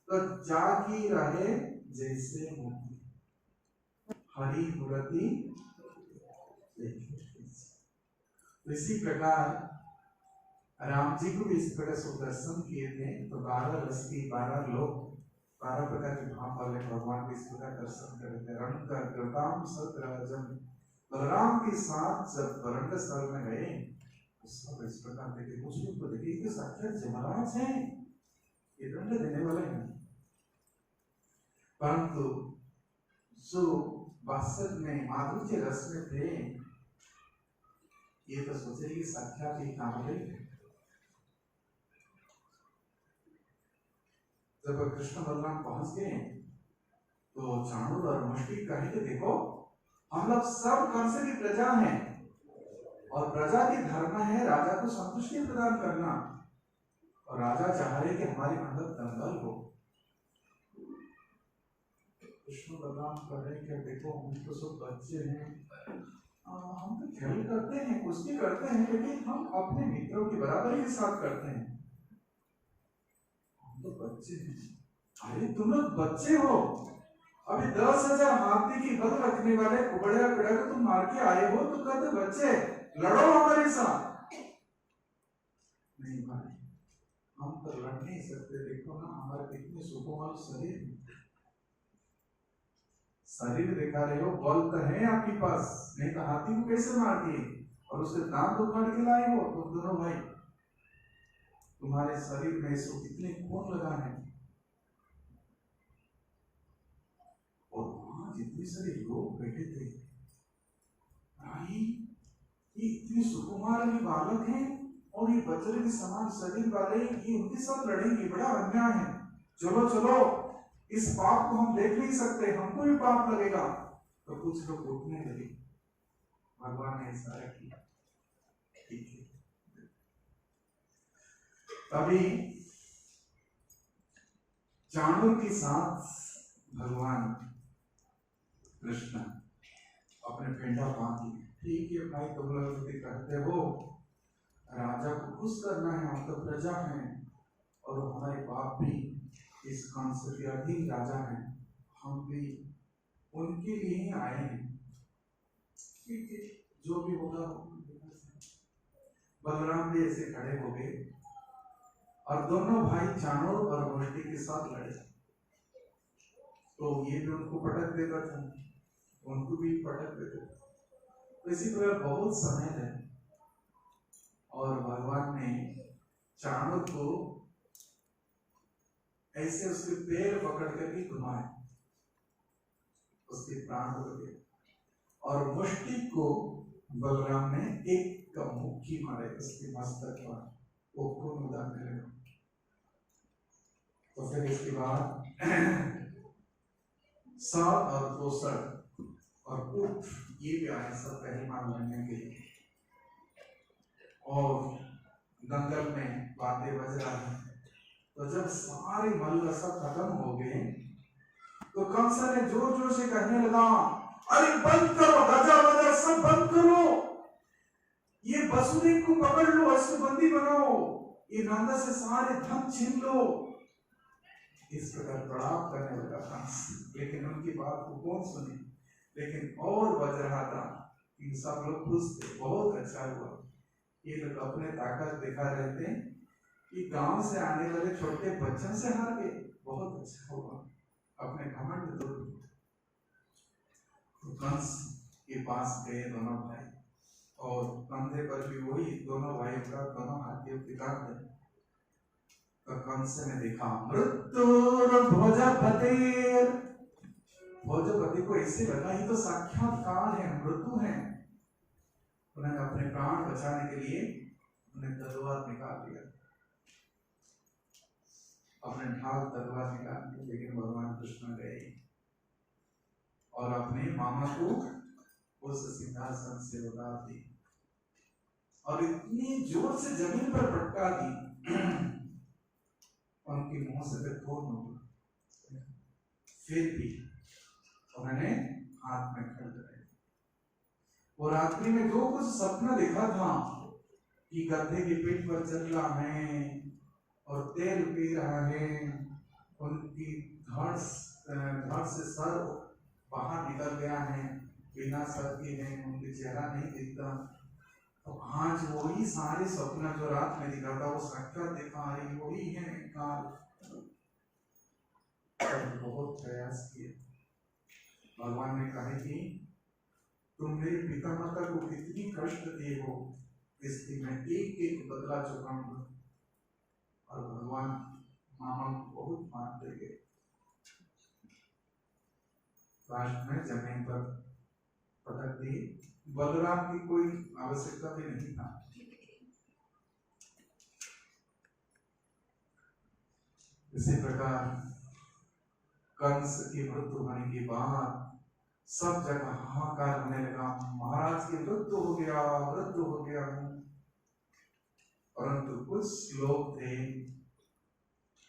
तो जागी रहे जैसे मोती, हरि मूर्ति देखी। इसी प्रकार राम जी को भी इस प्रकार सुदर्शन किए थे, तो 12 रस की 12 लोग 12 प्रकार के भाव वाले भगवान को इस प्रकार दर्शन करे थे। रण का कृताम सतराजन, बलराम के साथ जब वरंग स्थल में गए सब इस प्रकार देखे, कुछ लोग तो देखे कि साक्षात जमराज हैं, ये दंड देने वाले हैं। परंतु जो वास्तव में माधुर्य रस में थे, ये तो सोचे कि साक्षात ही कामदेव है। जब कृष्ण बलराम पहुंच गए तो चाणूर और मुष्टिक कहे कि देखो हम लोग सब कंस की प्रजा हैं और प्रजा की धर्म है राजा को संतुष्टि प्रदान करना, और राजा चाह रहे कि हमारे अंदर दंगल हो। कृष्ण बलराम कह रहे कि देखो हम तो सब बच्चे हैं, हम तो खेल करते हैं, कुश्ती करते हैं, लेकिन हम अपने मित्रों की बराबरी के साथ करते हैं, हम तो बच्चे हैं। अरे तुम लोग बच्चे हो, अभी 10,000 हाथी की बल रखने वाले कुबड़िया पिड़ा को तुम मार के आए हो, तो कहते बच्चे लड़ो हमारे साथ। नहीं भाई, हम तो लड़ नहीं सकते, देखो ना हमारे कितने सुकोमल शरीर दिखा रहे हो, बल तो है आपके पास, नहीं तो हाथी को कैसे मार दिए और उसके दांत उखाड़ के लाए हो। तो दोनों भाई तुम्हारे शरीर में इसको कितने खून लगा है, और वहां जितने सारे लोग बैठे थे, ये इतने सुकुमार भी बालक हैं और ये वज्र के समान शरीर वाले, ये उनके साथ लड़ेंगे, बड़ा अन्याय है। चलो चलो, इस पाप को हम देख नहीं सकते, हमको भी पाप लगेगा। तो कुछ लोग उठने लगे, भगवान ने इशारा किया ठीक है। तभी चाणूर के साथ भगवान कृष्ण अपने पेंडा बांध लिए। ठीक है भाई, तुम लोग कहते हो राजा को खुश करना है, हम तो प्रजा हैं और हमारे बाप भी इस कंस के अधीन राजा हैं, हम भी उनके लिए ही आए हैं, ठीक है जो भी होगा। बलराम भी ऐसे खड़े हो गए और दोनों भाई चाणूर और मुष्टि के साथ लड़े। तो ये भी उनको पटक देता था, उनको भी पटक देता था। तो इसी प्रकार बहुत समय है और भगवान ने चाणूर को ऐसे उसके पैर पकड़ करके घुमाए, उसके प्राण उड़ गए। और मुष्टि को बलराम ने एक का मुक्की मारे उसके मस्तक पर, वो खून उड़ाने लगा। तो फिर इसके बाद सात और दोसर और उठ ये भी आए सब पहलवान बनने के लिए, और दंगल में बातें बज रहा है। तो जब सारे मल्ल सब खत्म हो गए तो कंस ने जोर जोर से कहने लगा, अरे बंद करो, गजा वजा सब बंद करो, ये वसुदेव को पकड़ लो, इसको बंदी बनाओ, ये नंदा से सारे धन छीन लो। इस प्रकार प्रणाम करने लगा कंस, लेकिन उनकी बात को कौन सुने। लेकिन और बज रहा था कि सब लोग खुश थे, बहुत अच्छा हुआ, ये लोग अपने ताकत दिखा रहे थे कि गांव से आने वाले छोटे बच्चों से हार गए, बहुत अच्छा हुआ, अपने घमंड दूर। तो कंस के पास गए दोनों भाई, और कंधे पर भी वही दोनों भाई का दोनों हाथी टिका थे। तो कंस ने देखा मृत्यु भोजपति, भोजपति को ऐसे लगा ये तो साक्षात काल है, मृत्यु है। उन्होंने अपने प्राण बचाने के लिए उन्हें तलवार निकाल लिया, अपने ढाल तलवार निकाल ली। लेकिन भगवान कृष्ण गए और अपने मामा को उस सिंहासन से उतार दी और इतनी जोर से जमीन पर पटका दी उनके मुंह से तक खून हो गया। फिर भी उन्होंने हाथ में खड़ गए। और रात्रि में जो कुछ सपना देखा था कि गधे की पीठ पर चल रहा है और तेल पी रहा है, उनकी धड़ से सर बाहर निकल गया है, बिना सर के हैं, उनके चेहरा नहीं दिखता। तो आज वही सारे सपना जो रात में दिखा था वो साक्षात देखा, अरे वही है काल। बहुत प्रयास किए, भगवान ने कहा कि तुम मेरे पिता माता को कितनी कष्ट दिए हो, इसलिए मैं एक एक बदला चुकाऊंगा। और भगवान मामा को बहुत मानते गए। लास्ट में जमीन पर पटक दी। बलराम की कोई आवश्यकता भी नहीं था। इसी प्रकार कंस की मृत्यु होने के बाद सब जगह हाहाकार होने लगा, महाराज की मृत्यु हो गया, मृत्यु हो गया। परंतु कुछ लोग थे,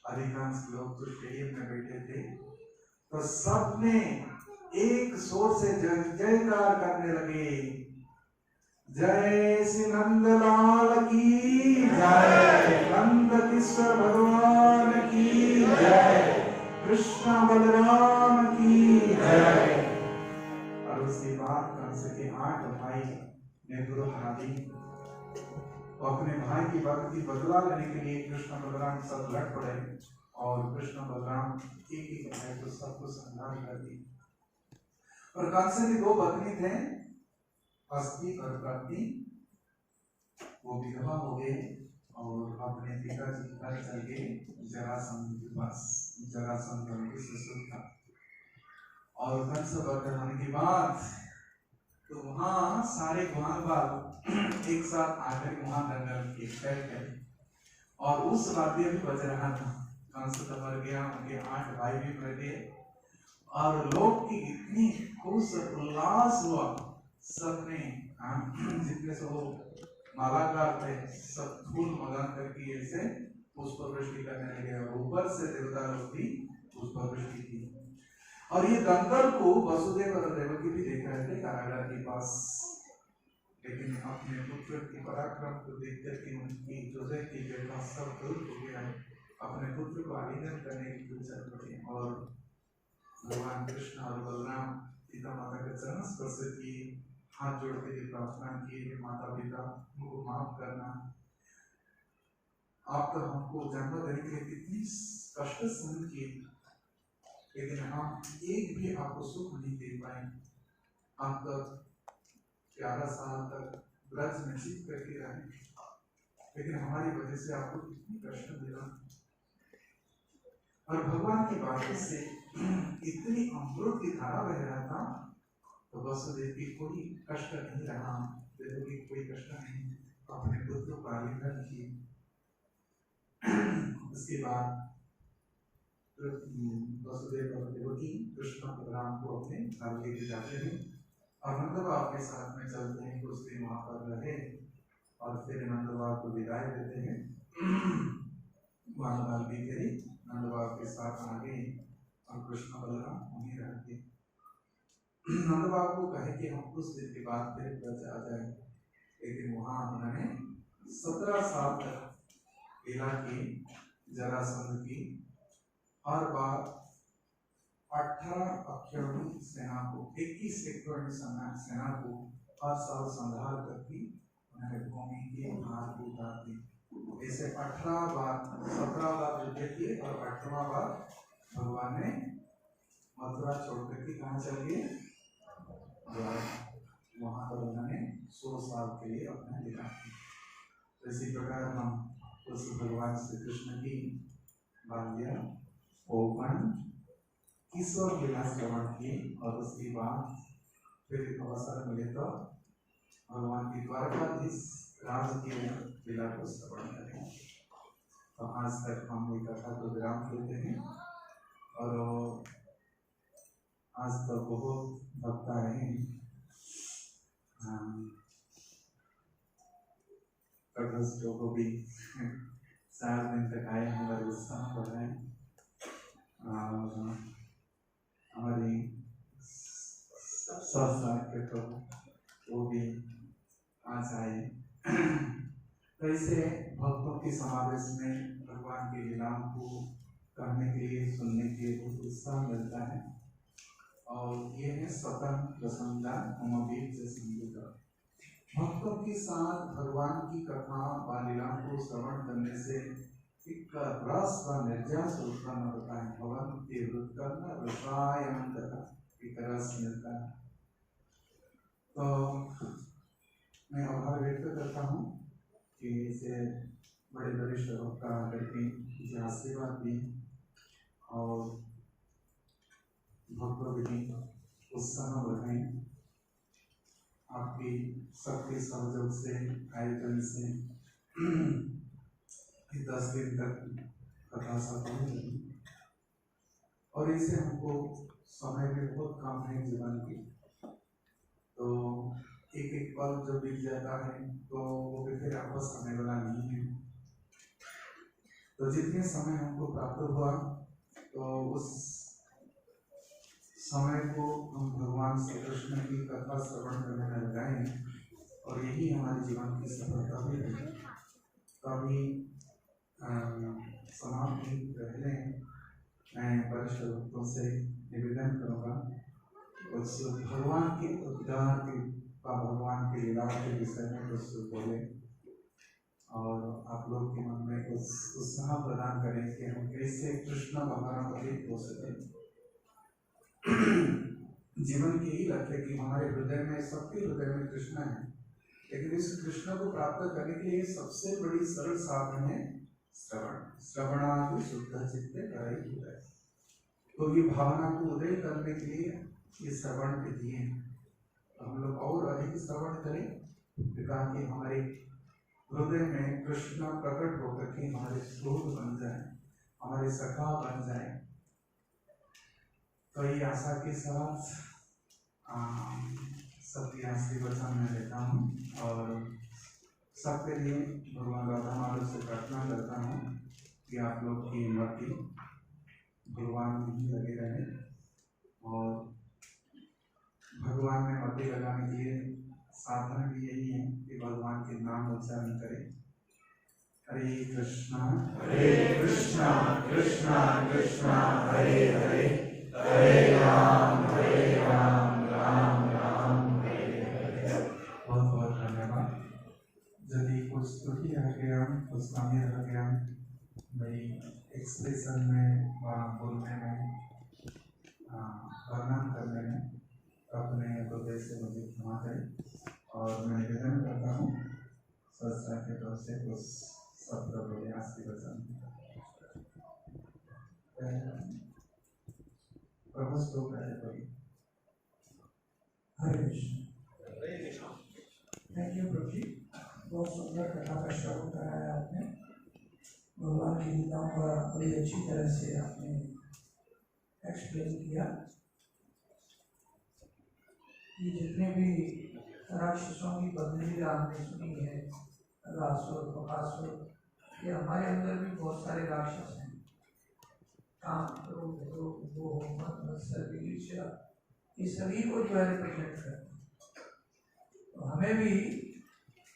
अधिकांश लोग तो स्टेडियम में बैठे थे, तो सबने एक स्वर से जयकार करने लगे, जय श्री नंदलाल की जय, नंद किशोर भगवान की जय, कृष्ण बलराम की जय। और उसके बाद कंस के 8 भाई ने विरोध आदि तो अपने भाई की भक्ति बदला लेने के लिए कृष्ण बलराम सब लड़ पड़े, और कृष्ण बलराम एक एक भाई को सबको संहार कर दी। और कंस की 2 पत्नी थे, हस्ती और प्रति, वो विधवा हो गए और अपने पिताजी के घर चल गए जरासंध के पास। जरासंध उनके ससुर था। और कंस बर्बाद होने के बाद तो वहां सारे ग्वाल एक साथ आकर वहां दंगल के बैठ गए, और उस वाद्य भी बज रहा था। कंस तो मर गया, उनके 8 भाई भी मर गए, और लोग की इतनी खुश उल्लास हुआ। सबने जितने सब मालाकार थे सब फूल मगा करके ऐसे पुष्प वृष्टि करने लगे, और ऊपर से देवता लोग भी पुष्प वृष्टि की। और ये दंगल को वसुदेव और देवकी भी देख रहे थे कारागार के पास, लेकिन अपने पुत्र की पराक्रम को देखकर के उनकी हृदय की बेटा सब दूर हो गया, अपने पुत्र को आलिंगन करने की लिए चल पड़े, और भगवान कृष्ण और बलराम पिता माता के चरण स्पर्श किए, हाथ जोड़ के प्रार्थना किए, माता पिता उनको माफ करना, आप तो हमको जन्म देने के लिए कितनी कष्ट सहन किए, लेकिन हम एक भी आपको सुख नहीं दे पाए। हम तक 11 साल तक ब्रज में जीत करके रहे, लेकिन हमारी वजह से आपको कितनी कष्ट मिला। और भगवान की बातों से इतनी अमृत की धारा बह रहा था, तो वसुदेव की कोई कष्ट नहीं रहा, देवों की कोई कष्ट नहीं, अपने पुत्र को आलिंगन किए। उसके बाद वसुदेव और देवकी कृष्ण बलराम को अपने घर लेके जाते हैं, और नंदबाब के साथ में चलते हैं, कुछ दिन वहां पर रहे, और फिर नंदबाब को विदाई देते हैं। वहां भी गई, नंदबाब के साथ आ गए, और कृष्ण बलराम वहीं रहते। नंदबाब को कहे कि हम कुछ दिन के बाद फिर ब्रज आ जाए, लेकिन वहां उन्होंने 17 साल तक लीला की, जरासंध की। हर बार 18 अक्षौहिणी सेना को, 21 अक्षौहिणी सेना को हर साल संहार करके उन्होंने भूमि के भार को उतार दी। ऐसे 18 बार, 17 बार युद्ध किए, और 18वां बार भगवान ने मथुरा छोड़ करके कहाँ चल गए, वहां पर उन्होंने 100 साल के लिए अपना लीला की। इसी प्रकार हम उस भगवान श्री कृष्ण की बाल्य ओपन किशोर लीला श्रवण किए, और उसके बाद फिर अवसर मिले तो भगवान की द्वारकाधीश राज की लीला को श्रवण करें। तो आज तक हम एक कथा को विराम देते हैं, और आज तो बहुत भक्त आए हैं, को भी 4 दिन तक आए, हमारे उत्साह बढ़ाए, और हमारी के तो वो भी आज आए। तो इसे भक्तों के समावेश में भगवान की लीलाओं को करने के लिए, सुनने के लिए बहुत उत्साह मिलता है, और ये है स्वतः प्रसन्नता ममवीर से संगीता। भक्तों के साथ भगवान की कथा व लीलाओं को श्रवण करने से एक रस व निर्यास उत्पन्न होता है। भगवान के हृदय रसायन कथा एक रस मिलता है। तो मैं आभार व्यक्त करता हूँ कि इसे बड़े वरिष्ठ वक्ता करके मुझे आशीर्वाद दी और भक्तों के उत्साह बढ़ाए। आपकी सबके सहयोग से आयोजन से 10 दिन तक कथा सफल रही और इसे हमको समय में बहुत कम है जीवन की, तो एक एक पल जब बीत जाता है तो वो फिर वापस आने वाला नहीं है। तो जितने समय हमको प्राप्त हुआ तो उस समय को हम भगवान श्री कृष्ण की कथा श्रवण करने में लगाएं और यही हमारे जीवन की सफलता भी है। तो अभी समाप्ति पहले मैं वरिष्ठ भक्तों से निवेदन करूँगा उस भगवान के उद्धार के भगवान के लीला के विषय में कुछ बोले और आप लोग के मन में कुछ उत्साह प्रदान करें कि हम कैसे कृष्ण भगवान हो सके। जीवन की यही लक्ष्य कि हमारे हृदय में, सबके हृदय में कृष्ण है, लेकिन इस कृष्ण को प्राप्त करने के लिए सबसे बड़ी सरल साधन है श्रवण। श्रवणादि शुद्ध चित्त करे हृदय। तो ये भावना को उदय करने के लिए ये श्रवण विधि है। हम लोग और अधिक श्रवण करें ताकि हमारे हृदय में कृष्ण प्रकट होकर के हमारे स्रोत बन जाए, हमारे सखा बन जाए। तो ये आशा के साथ सबकी आशीर्वाद मैं लेता हूँ और सबके लिए भगवान राधा माधव से प्रार्थना करता हूँ कि आप लोग की मति भगवान में ही लगे रहे और भगवान में मति लगाने के लिए साधन भी यही है कि भगवान के नाम उच्चारण करें। हरे कृष्णा कृष्णा कृष्णा हरे हरे, हरे राम राम राम हरे हरे। बहुत बहुत धन्यवाद। यदि कुछ त्रुटि रह गया, कुछ कमी रह गया मेरी एक्सप्रेशन में, बोलने में, वर्णन करने में, अपने हृदय से मुझे क्षमा करें और मैं निवेदन करता हूँ संस्था के तरफ से कुछ शब्द बोले आशीर्वचन। प्रभु को हरे कृष्ण। थैंक यू प्रभु जी, बहुत सुंदर कथा का श्रवण कराया आपने। भगवान की लीलाओं का बड़ी अच्छी तरह से आपने एक्सप्लेन किया। ये जितने भी राक्षसों की बदलीला हमने सुनी है, रासुर बकासुर, ये हमारे अंदर भी बहुत सारे राक्षस हैं। काम, क्रोध, लोभ, मोह, मद, मत्सर, ईर्ष्या, ये सभी को जो है रिप्रेजेंट करते हैं। तो हमें भी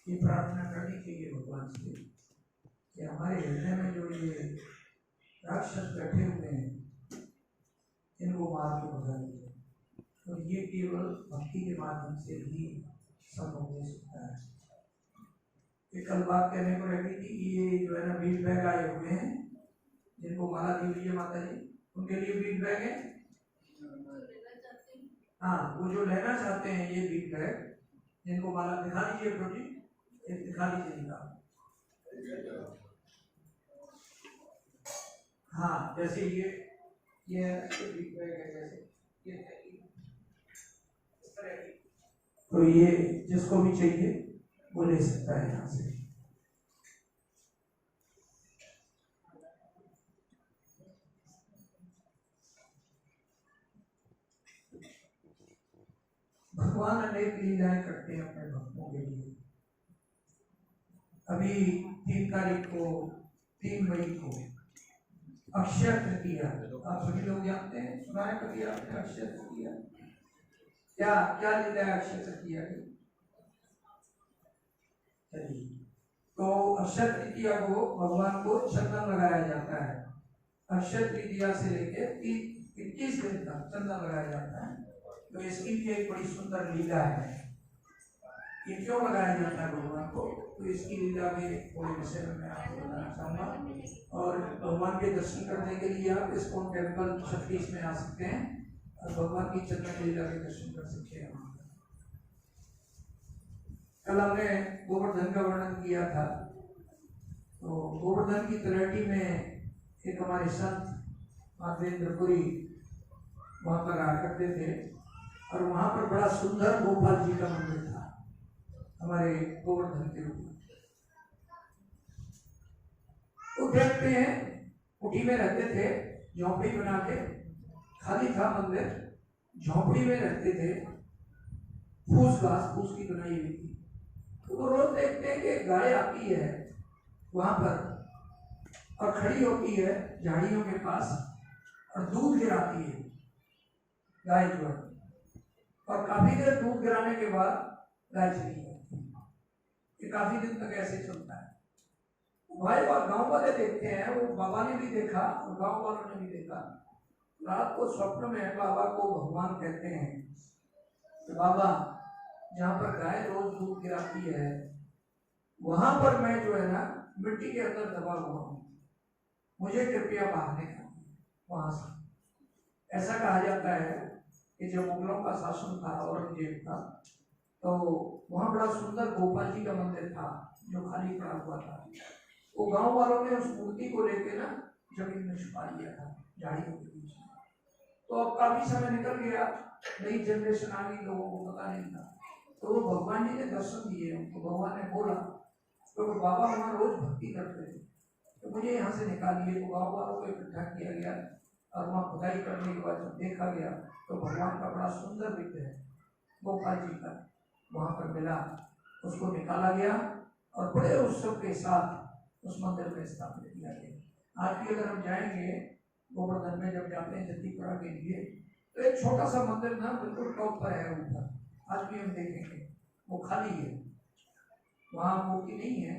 ये प्रार्थना करनी चाहिए भगवान से कि हमारे हृदय में जो ये राक्षस बैठे हुए हैं इनको मार के भगा दीजिए। तो ये केवल भक्ति के माध्यम से ही संभव हो सकता है। एक कल बात कहने को रखी थी कि ये जो है ना बीट बैग आए हुए हैं जिनको माला दी हुई है माता जी, उनके लिए बीट बैग है। हाँ, वो जो लेना चाहते हैं ये बीट बैग जिनको माला दिखा दीजिए प्रभु जी, दिखा दीजिएगा। हाँ, जैसे ये बीट बैग है, जैसे ये तो ये जिसको भी चाहिए वो ले सकता है यहाँ से। भगवान अनेक लीलाएं करते हैं अपने भक्तों के लिए। अभी 3 तारीख को, 3 मई को अक्षय तृतीया, आप सभी लोग जानते हैं, सुना है कभी आपने अक्षय तृतीया? क्या क्या लीला है अक्षय तृतीया की? चलिए, तो अक्षय तृतीया को भगवान को चंदन लगाया जाता है। अक्षय तृतीया से लेकर 21 दिन तक चंदन लगाया जाता है। तो इसकी भी एक बड़ी सुंदर लीला है। ये क्यों लगाया जाता है भगवान को, तो इसकी लीला के थोड़े विषय में मैं आपको बताना चाहूँगा। और भगवान के दर्शन करने के लिए आप इस्कॉन टेम्पल 36 में आ सकते हैं और भगवान की चंद्र लीला के दर्शन कर सकते हैं। कल हमने गोवर्धन का वर्णन किया था। तो गोवर्धन की तलहटी में एक हमारे संत माधवेंद्रपुरी वहाँ पर आया करते थे और वहाँ पर बड़ा सुंदर गोपाल जी का मंदिर था हमारे गोवर्धन के ऊपर। तो देखते हैं, कुटी में रहते थे, झोंपड़ी बना के, खाली था मंदिर, झोंपड़ी में रहते थे, फूस की बनाई हुई थी। तो वो रोज देखते हैं कि गाय आती है वहां पर और खड़ी होती है झाड़ियों के पास और दूध गिराती है गाय जो है, और काफी देर दूध गिराने के बाद गाय चली जाती है। ये काफी दिन तक ऐसे चलता है। भाई गांव वाले देखते हैं, वो बाबा ने भी देखा और गांव वालों ने भी देखा। रात को स्वप्न में बाबा को भगवान कहते हैं कि बाबा, जहाँ पर गाय रोज दूध गिराती है वहां पर मैं जो है ना मिट्टी के अंदर दबा हुआ हूँ, मुझे कृपया बाहर निकालिए वहां से। ऐसा कहा जाता है कि जब मुगलों का शासन था, औरंगजेब का, तो वहाँ बड़ा सुंदर गोपाल जी का मंदिर था जो खाली पड़ा हुआ था। वो गांव वालों ने उस मूर्ति को लेके ना जमीन में छुपा लिया था झाड़ियों के बीच में। तो अब काफी समय निकल गया, नई जनरेशन आ गई, लोगों को पता नहीं था। तो वो भगवान जी ने दर्शन दिए उनको। भगवान ने बोला, तो बाबा वहाँ रोज भक्ति करते थे, तो मुझे यहाँ से निकालिए। तो गाँव वालों को इकट्ठा किया गया और वहाँ खुदाई करने के बाद जब देखा गया तो भगवान का बड़ा सुंदर विग्रह गोपाल जी का वहाँ पर मिला। उसको निकाला गया और बड़े उत्सव के साथ उस मंदिर में स्थापित किया गया। आज भी अगर हम जाएंगे गोवर्धन में, जब जाते हैं जतिपुरा के लिए, तो एक छोटा सा मंदिर ना बिल्कुल टॉप पर है ऊपर, आज भी हम देखेंगे वो खाली है, वहाँ मूर्ति नहीं है।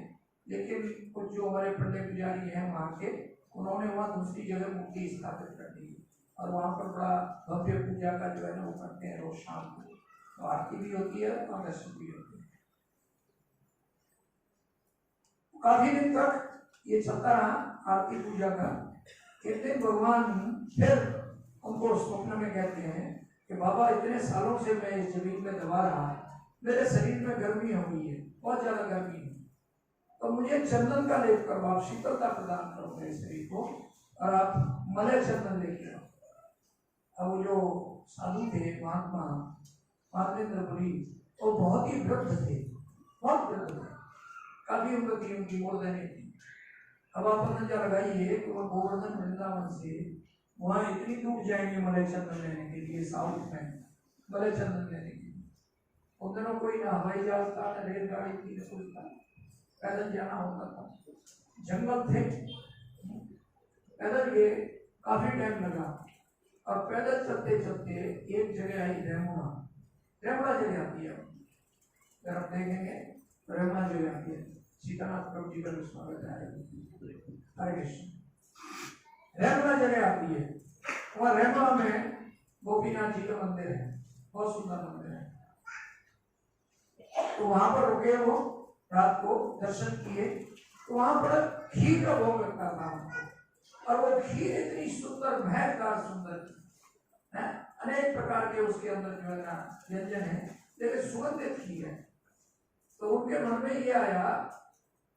लेकिन कुछ जो हमारे पंडित पुजारी हैं वहाँ के, उन्होंने वहाँ दूसरी जगह मूर्ति स्थापित कर दी और वहाँ पर बड़ा भव्य पूजा का जो है ना वो करते हैं रोज शाम को। तो आरती भी होती है और दर्शन भी होते हैं। काफी दिन तक ये चलता रहा आरती पूजा का। एक दिन भगवान फिर उनको स्वप्न में कहते हैं कि बाबा, इतने सालों से मैं इस जमीन में दबा रहा, मेरे शरीर में गर्मी हो गई है, बहुत ज्यादा गर्मी है, तो मुझे चंदन का लेप करो, आप शीतलता प्रदान करो मेरे शरीर को, और आप मलय चंदन लेके आओ। अब वो जो साधु थे महात्मा माधवेंद्रपुरी, वो बहुत ही वृद्ध थे, बहुत वृद्ध थे, काफी उम्र थी उनकी, मोर देने थी। अब आप अंदाजा लगाइए कि वो गोवर्धन वृंदावन से वहाँ इतनी दूर जाएंगे मलय चंदन लेने के लिए, साउथ में मलय चंदन लेने के लिए। उन दिनों कोई ना हवाई जहाज था, ना रेलगाड़ी थी, ना कुछ था, पैदल जाना होता था, जंगल थे, पैदल गए, काफी टाइम लगा। और पैदल चलते चलते एक जगह आई रेमुणा, रेमुणा जगह आती है, अगर आप देखेंगे रेमुणा जगह आती है। सीतानाथ प्रभु जी का स्वागत है, हरे कृष्ण। रेमुणा जगह आती है, वहाँ रेमुणा में गोपीनाथ जी का मंदिर है, बहुत सुंदर मंदिर है। तो वहां पर रुके, वो रात को दर्शन किए। तो वहां पर खीर का भोग लगता था उनको, और वो खीर इतनी सुंदर, महकदार सुंदर है, अनेक प्रकार के उसके अंदर जो है ना व्यंजन है, लेकिन सुगंधित खीर है। तो उनके मन में ये आया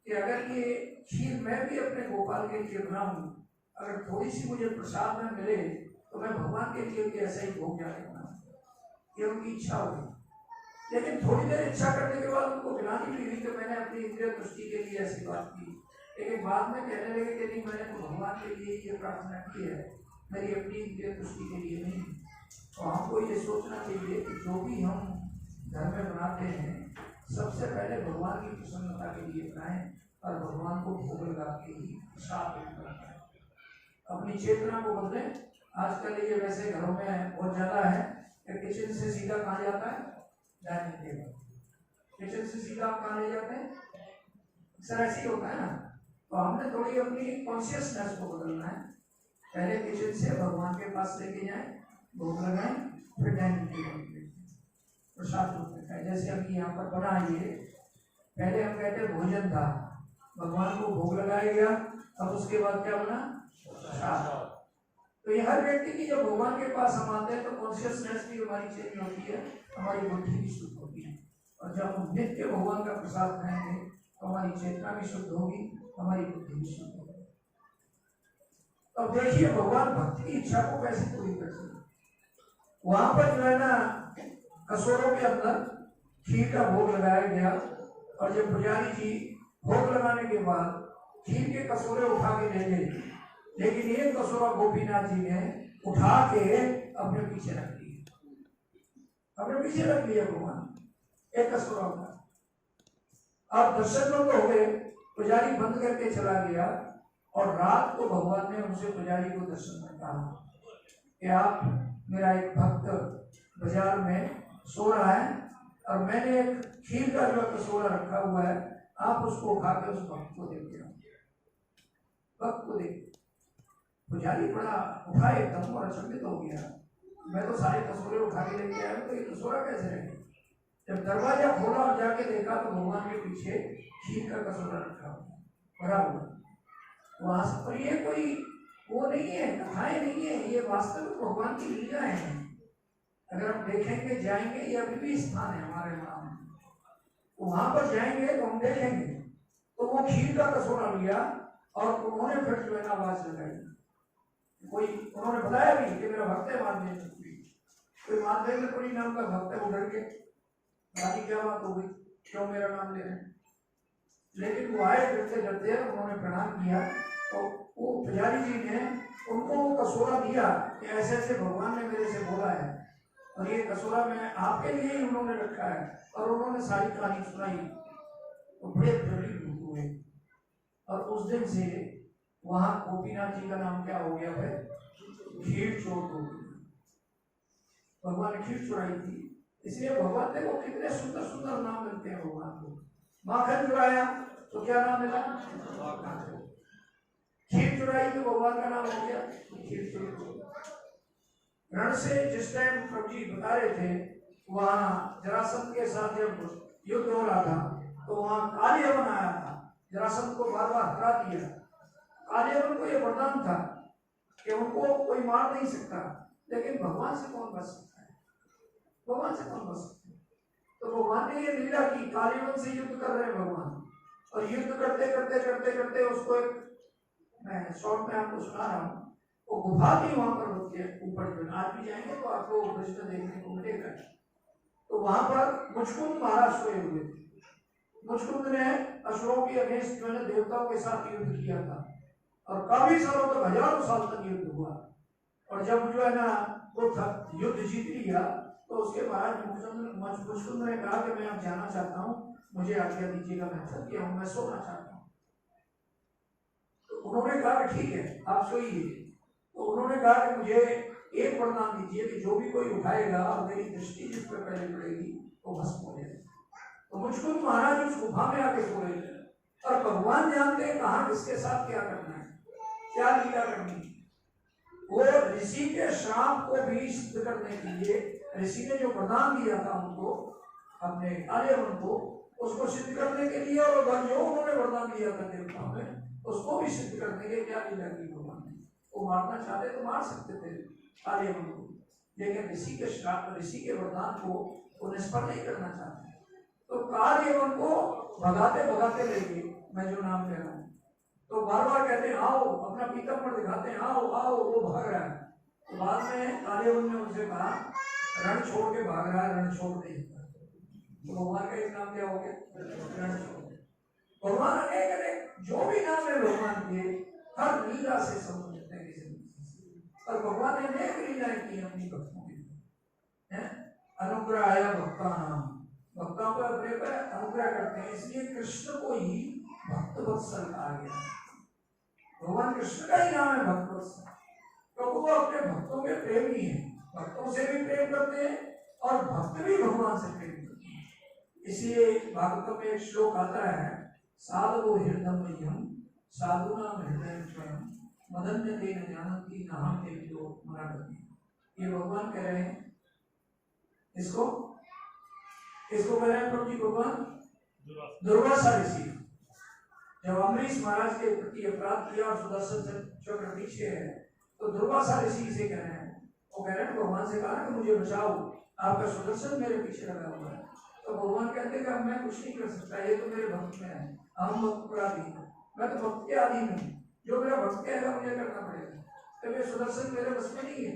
कि अगर ये खीर मैं भी अपने गोपाल के लिए बनाऊं, अगर थोड़ी सी मुझे प्रसाद में मिले तो मैं भगवान के लिए भी ऐसा ही भोग जाके बनाऊं। ये उनकी इच्छा हुई। लेकिन थोड़ी देर इच्छा करने के बाद उनको गिलानी भी हुई, तो मैंने अपनी इंद्रिय दृष्टि के लिए ऐसी बात की। लेकिन बाद में कहने लगे कि नहीं, मैंने तो भगवान के लिए ये प्रार्थना की है, मेरी अपनी इंद्रिय दृष्टि के लिए नहीं। तो हमको ये सोचना चाहिए कि जो भी हम घर में बनाते हैं, सबसे पहले भगवान की प्रसन्नता के लिए बनाएं और भगवान को भोग लगा के ही साफ बनाएं। अपनी चेतना को बदलें। आजकल ये वैसे घरों में बहुत ज्यादा है कि किचन से सीधा कहाँ जाता है, डाइनिंग टेबल। किचन से सीधा आप कहाँ ले जाते हैं, अक्सर ऐसे ही होता है ना। तो हमने थोड़ी अपनी कॉन्शियसनेस को बदलना है। पहले किचन से भगवान के पास लेके जाएं, भोग लगाए, फिर डाइनिंग टेबल पे प्रसाद रूप में खाए। जैसे अभी यहाँ पर बना ये, पहले हम कहते भोजन था, भगवान को भोग लगाया गया, अब उसके बाद क्या बना, प्रसाद। तो ये हर व्यक्ति की जब भगवान के पास हम आते हैं तो कॉन्शियसनेस भी हमारी चेंज होती है, हमारी बुद्धि भी शुद्ध होती है। और जब हम नित्य भगवान का प्रसाद खाएंगे तो हमारी चेतना भी शुद्ध होगी, हमारी बुद्धि भी शुद्ध होगी। अब देखिए भगवान भक्त की इच्छा को कैसे पूरी करते हैं। वहां पर जो है ना कसोरों के अंदर खीर का भोग लगाया गया, और जब पुजारी जी भोग लगाने के बाद खीर के कसूरे उठा के ले गए, लेकिन एक कसूरा गोपीनाथ जी ने उठा के अपने पीछे रख दिया, अपने पीछे रख लिया भगवान, एक कसूरा उठा। अब दर्शन बंद हो गए, पुजारी बंद करके चला गया, और रात को भगवान ने उनसे पुजारी को दर्शन में कहा कि आप, मेरा एक भक्त बाजार में सो रहा है और मैंने एक खीर का जो कसूरा रखा हुआ है, आप उसको उठा के उस भक्त को दे दिया। भक्त को दे, पुजारी बड़ा उठा एकदम और अचंभित हो गया, मैं तो सारे कसूरे उठा के लेके आया, तो ये कसूरा कैसे रहे। जब दरवाजा खोला और जाके देखा तो भगवान के पीछे खीर का कसूरा रखा हुआ, भरा हुआ। वहां पर ये कोई वो नहीं है, कथाएं नहीं है, ये वास्तविक भगवान की लीलाएं हैं। अगर हम देखेंगे जाएंगे, ये अभी भी स्थान है हमारे नाम, वहां पर जाएंगे तो हम देखेंगे। तो वो खीर का कसूरा लिया और उन्होंने फिर जो है ना आवाज लगाई, कोई उन्होंने बताया भी कि मेरा भक्त है माधवेंद्रपुरी, कोई माधवेंद्रपुरी नाम का भक्त है, वो डर के राजी क्या बात हो गई, क्यों मेरा नाम ले रहे हैं। लेकिन वो आए डरते डरते, उन्होंने प्रणाम किया, तो वो पुजारी जी ने उनको वो कसूरा दिया कि ऐसे ऐसे भगवान ने मेरे से बोला है, और ये कसूरा मैं आपके लिए ही उन्होंने रखा है। और उन्होंने सारी कहानी सुनाई, तो बड़े प्रफुल्लित हुए। और उस दिन से वहां गोपीनाथ जी का नाम क्या हो गया है, खीर चोर गोपीनाथ। भगवान ने खीर चुराई थी, इसलिए भगवान देखो कितने सुंदर सुंदर नाम मिलते हैं भगवान को। माखन चुराया तो क्या नाम मिला, खीर चुराई तो भगवान का नाम हो गया खीर चोर। रण से जिस टाइम प्रभु जी बता रहे थे, वहां जरासंध के साथ जब युद्ध हो रहा था, तो वहां कालियवन आया था, जरासंध को बार बार हरा दिया। कालियवन को यह वरदान था कि उनको कोई मार नहीं सकता, लेकिन भगवान से कौन बच सकता है, भगवान से कौन बच सकता है। तो भगवान ने ये लीला की, कालियवन से युद्ध कर रहे हैं भगवान, और युद्ध करते करते करते करते उसको एक, मैं शॉर्ट में आपको सुना रहा हूँ, वो गुफा भी वहां पर होती है ऊपर जो, आज भी जाएंगे तो आपको कृष्ण देखने को मिलेगा। तो वहां पर मुचकुंद महाराज सोए हुए थे। मुचकुंद ने असुरों के अगेंस्ट जो है देवताओं के साथ युद्ध किया था, और काफी सालों तक, हजारों साल तक युद्ध हुआ। और जब जो है ना वो युद्ध जीत लिया, तो उसके बाद मुचकुंद ने कहा कि मैं अब जाना चाहता हूँ, मुझे आज्ञा दीजिएगा, मैं थक गया हूँ, मैं सोना चाहता हूँ। तो उन्होंने कहा कि ठीक है आप सोइए। तो उन्होंने कहा कि मुझे एक वरदान दीजिए कि जो भी कोई उठाएगा और मेरी दृष्टि जिस पर पहले पड़ेगी वो भस्म हो जाएगी। तो मुचकुंद महाराज उस गुफा में आके सो रहे थे, और भगवान जानते हैं कहाँ किसके साथ क्या करना है, क्या लीला करनी है। वो ऋषि के श्राप को भी सिद्ध करने के लिए, ऋषि ने जो वरदान दिया था उनको, अपने कालियवन को, उसको सिद्ध करने के लिए, और जो उन्होंने वरदान दिया था देवताओं में, उसको भी सिद्ध करने के क्या लीला की भगवान ने। वो मारना चाहते तो मार सकते थे कालियवन को, लेकिन ऋषि के श्राप, ऋषि के वरदान को वो निष्फल नहीं करना चाहते। तो कालियवन को भगाते भगाते ले गए, मैं जो नाम ले रहा हूँ, तो बार बार कहते हैं आओ, अपना पीताम्बर दिखाते हैं, आओ आओ, वो भाग रहा है। तो बाद में कालियवन ने उनसे कहा रण छोड़ के भाग रहा है, रण छोड़ नहीं। तो भगवान का एक नाम क्या हो गया, रण छोड़। भगवान अनेक अनेक जो भी नाम है भगवान के, हर लीला से संबंधित है किसी न, और भगवान ने अनेक लीलाएं की अपनी भक्तों के लिए। अनुग्रह आया भक्ता नाम, भक्तों को अपने पर अनुग्रह करते हैं, इसलिए कृष्ण को ही भक्त वत्सल कहा गया। भगवान कृष्ण का ही नाम है भक्त वत्सल, क्योंकि वो अपने भक्तों के प्रेमी हैं, भक्तों से भी प्रेम करते हैं और भक्त भी भगवान से प्रेम करते हैं। इसलिए भागवत में एक श्लोक आता है, साधु हृदयम साधुनाम हृदय स्वयं मदन्यते न जानन्ति न हम देवतो मनागति। ये भगवान कह रहे हैं। इसको कह रहे हैं प्रभु जी भगवान दुर्वासा ऋषि। जब अम्बरीश महाराज के प्रति अपराध किया और सुदर्शन चक्र पीछे है, तो दुर्वासा ऋषि इसे कह रहे हैं। वो कह रहे हैं भगवान से कहा कि मुझे बचाओ, आपका सुदर्शन मेरे पीछे लगा हुआ है। तो भगवान कहते हैं कि मैं कुछ नहीं कर सकता, ये तो मेरे भक्त में है, हम भक्त अपराधी हैं, मैं तो भक्त के आदि में हूँ, जो मेरा भक्त कहेगा मुझे करना पड़ेगा। तो ये सुदर्शन मेरे बस में नहीं है,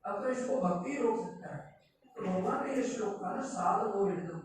अब तो इसको भक्ति ही रोक सकता है। तो भगवान ने ये श्लोक कहा ना, साध दो हृदय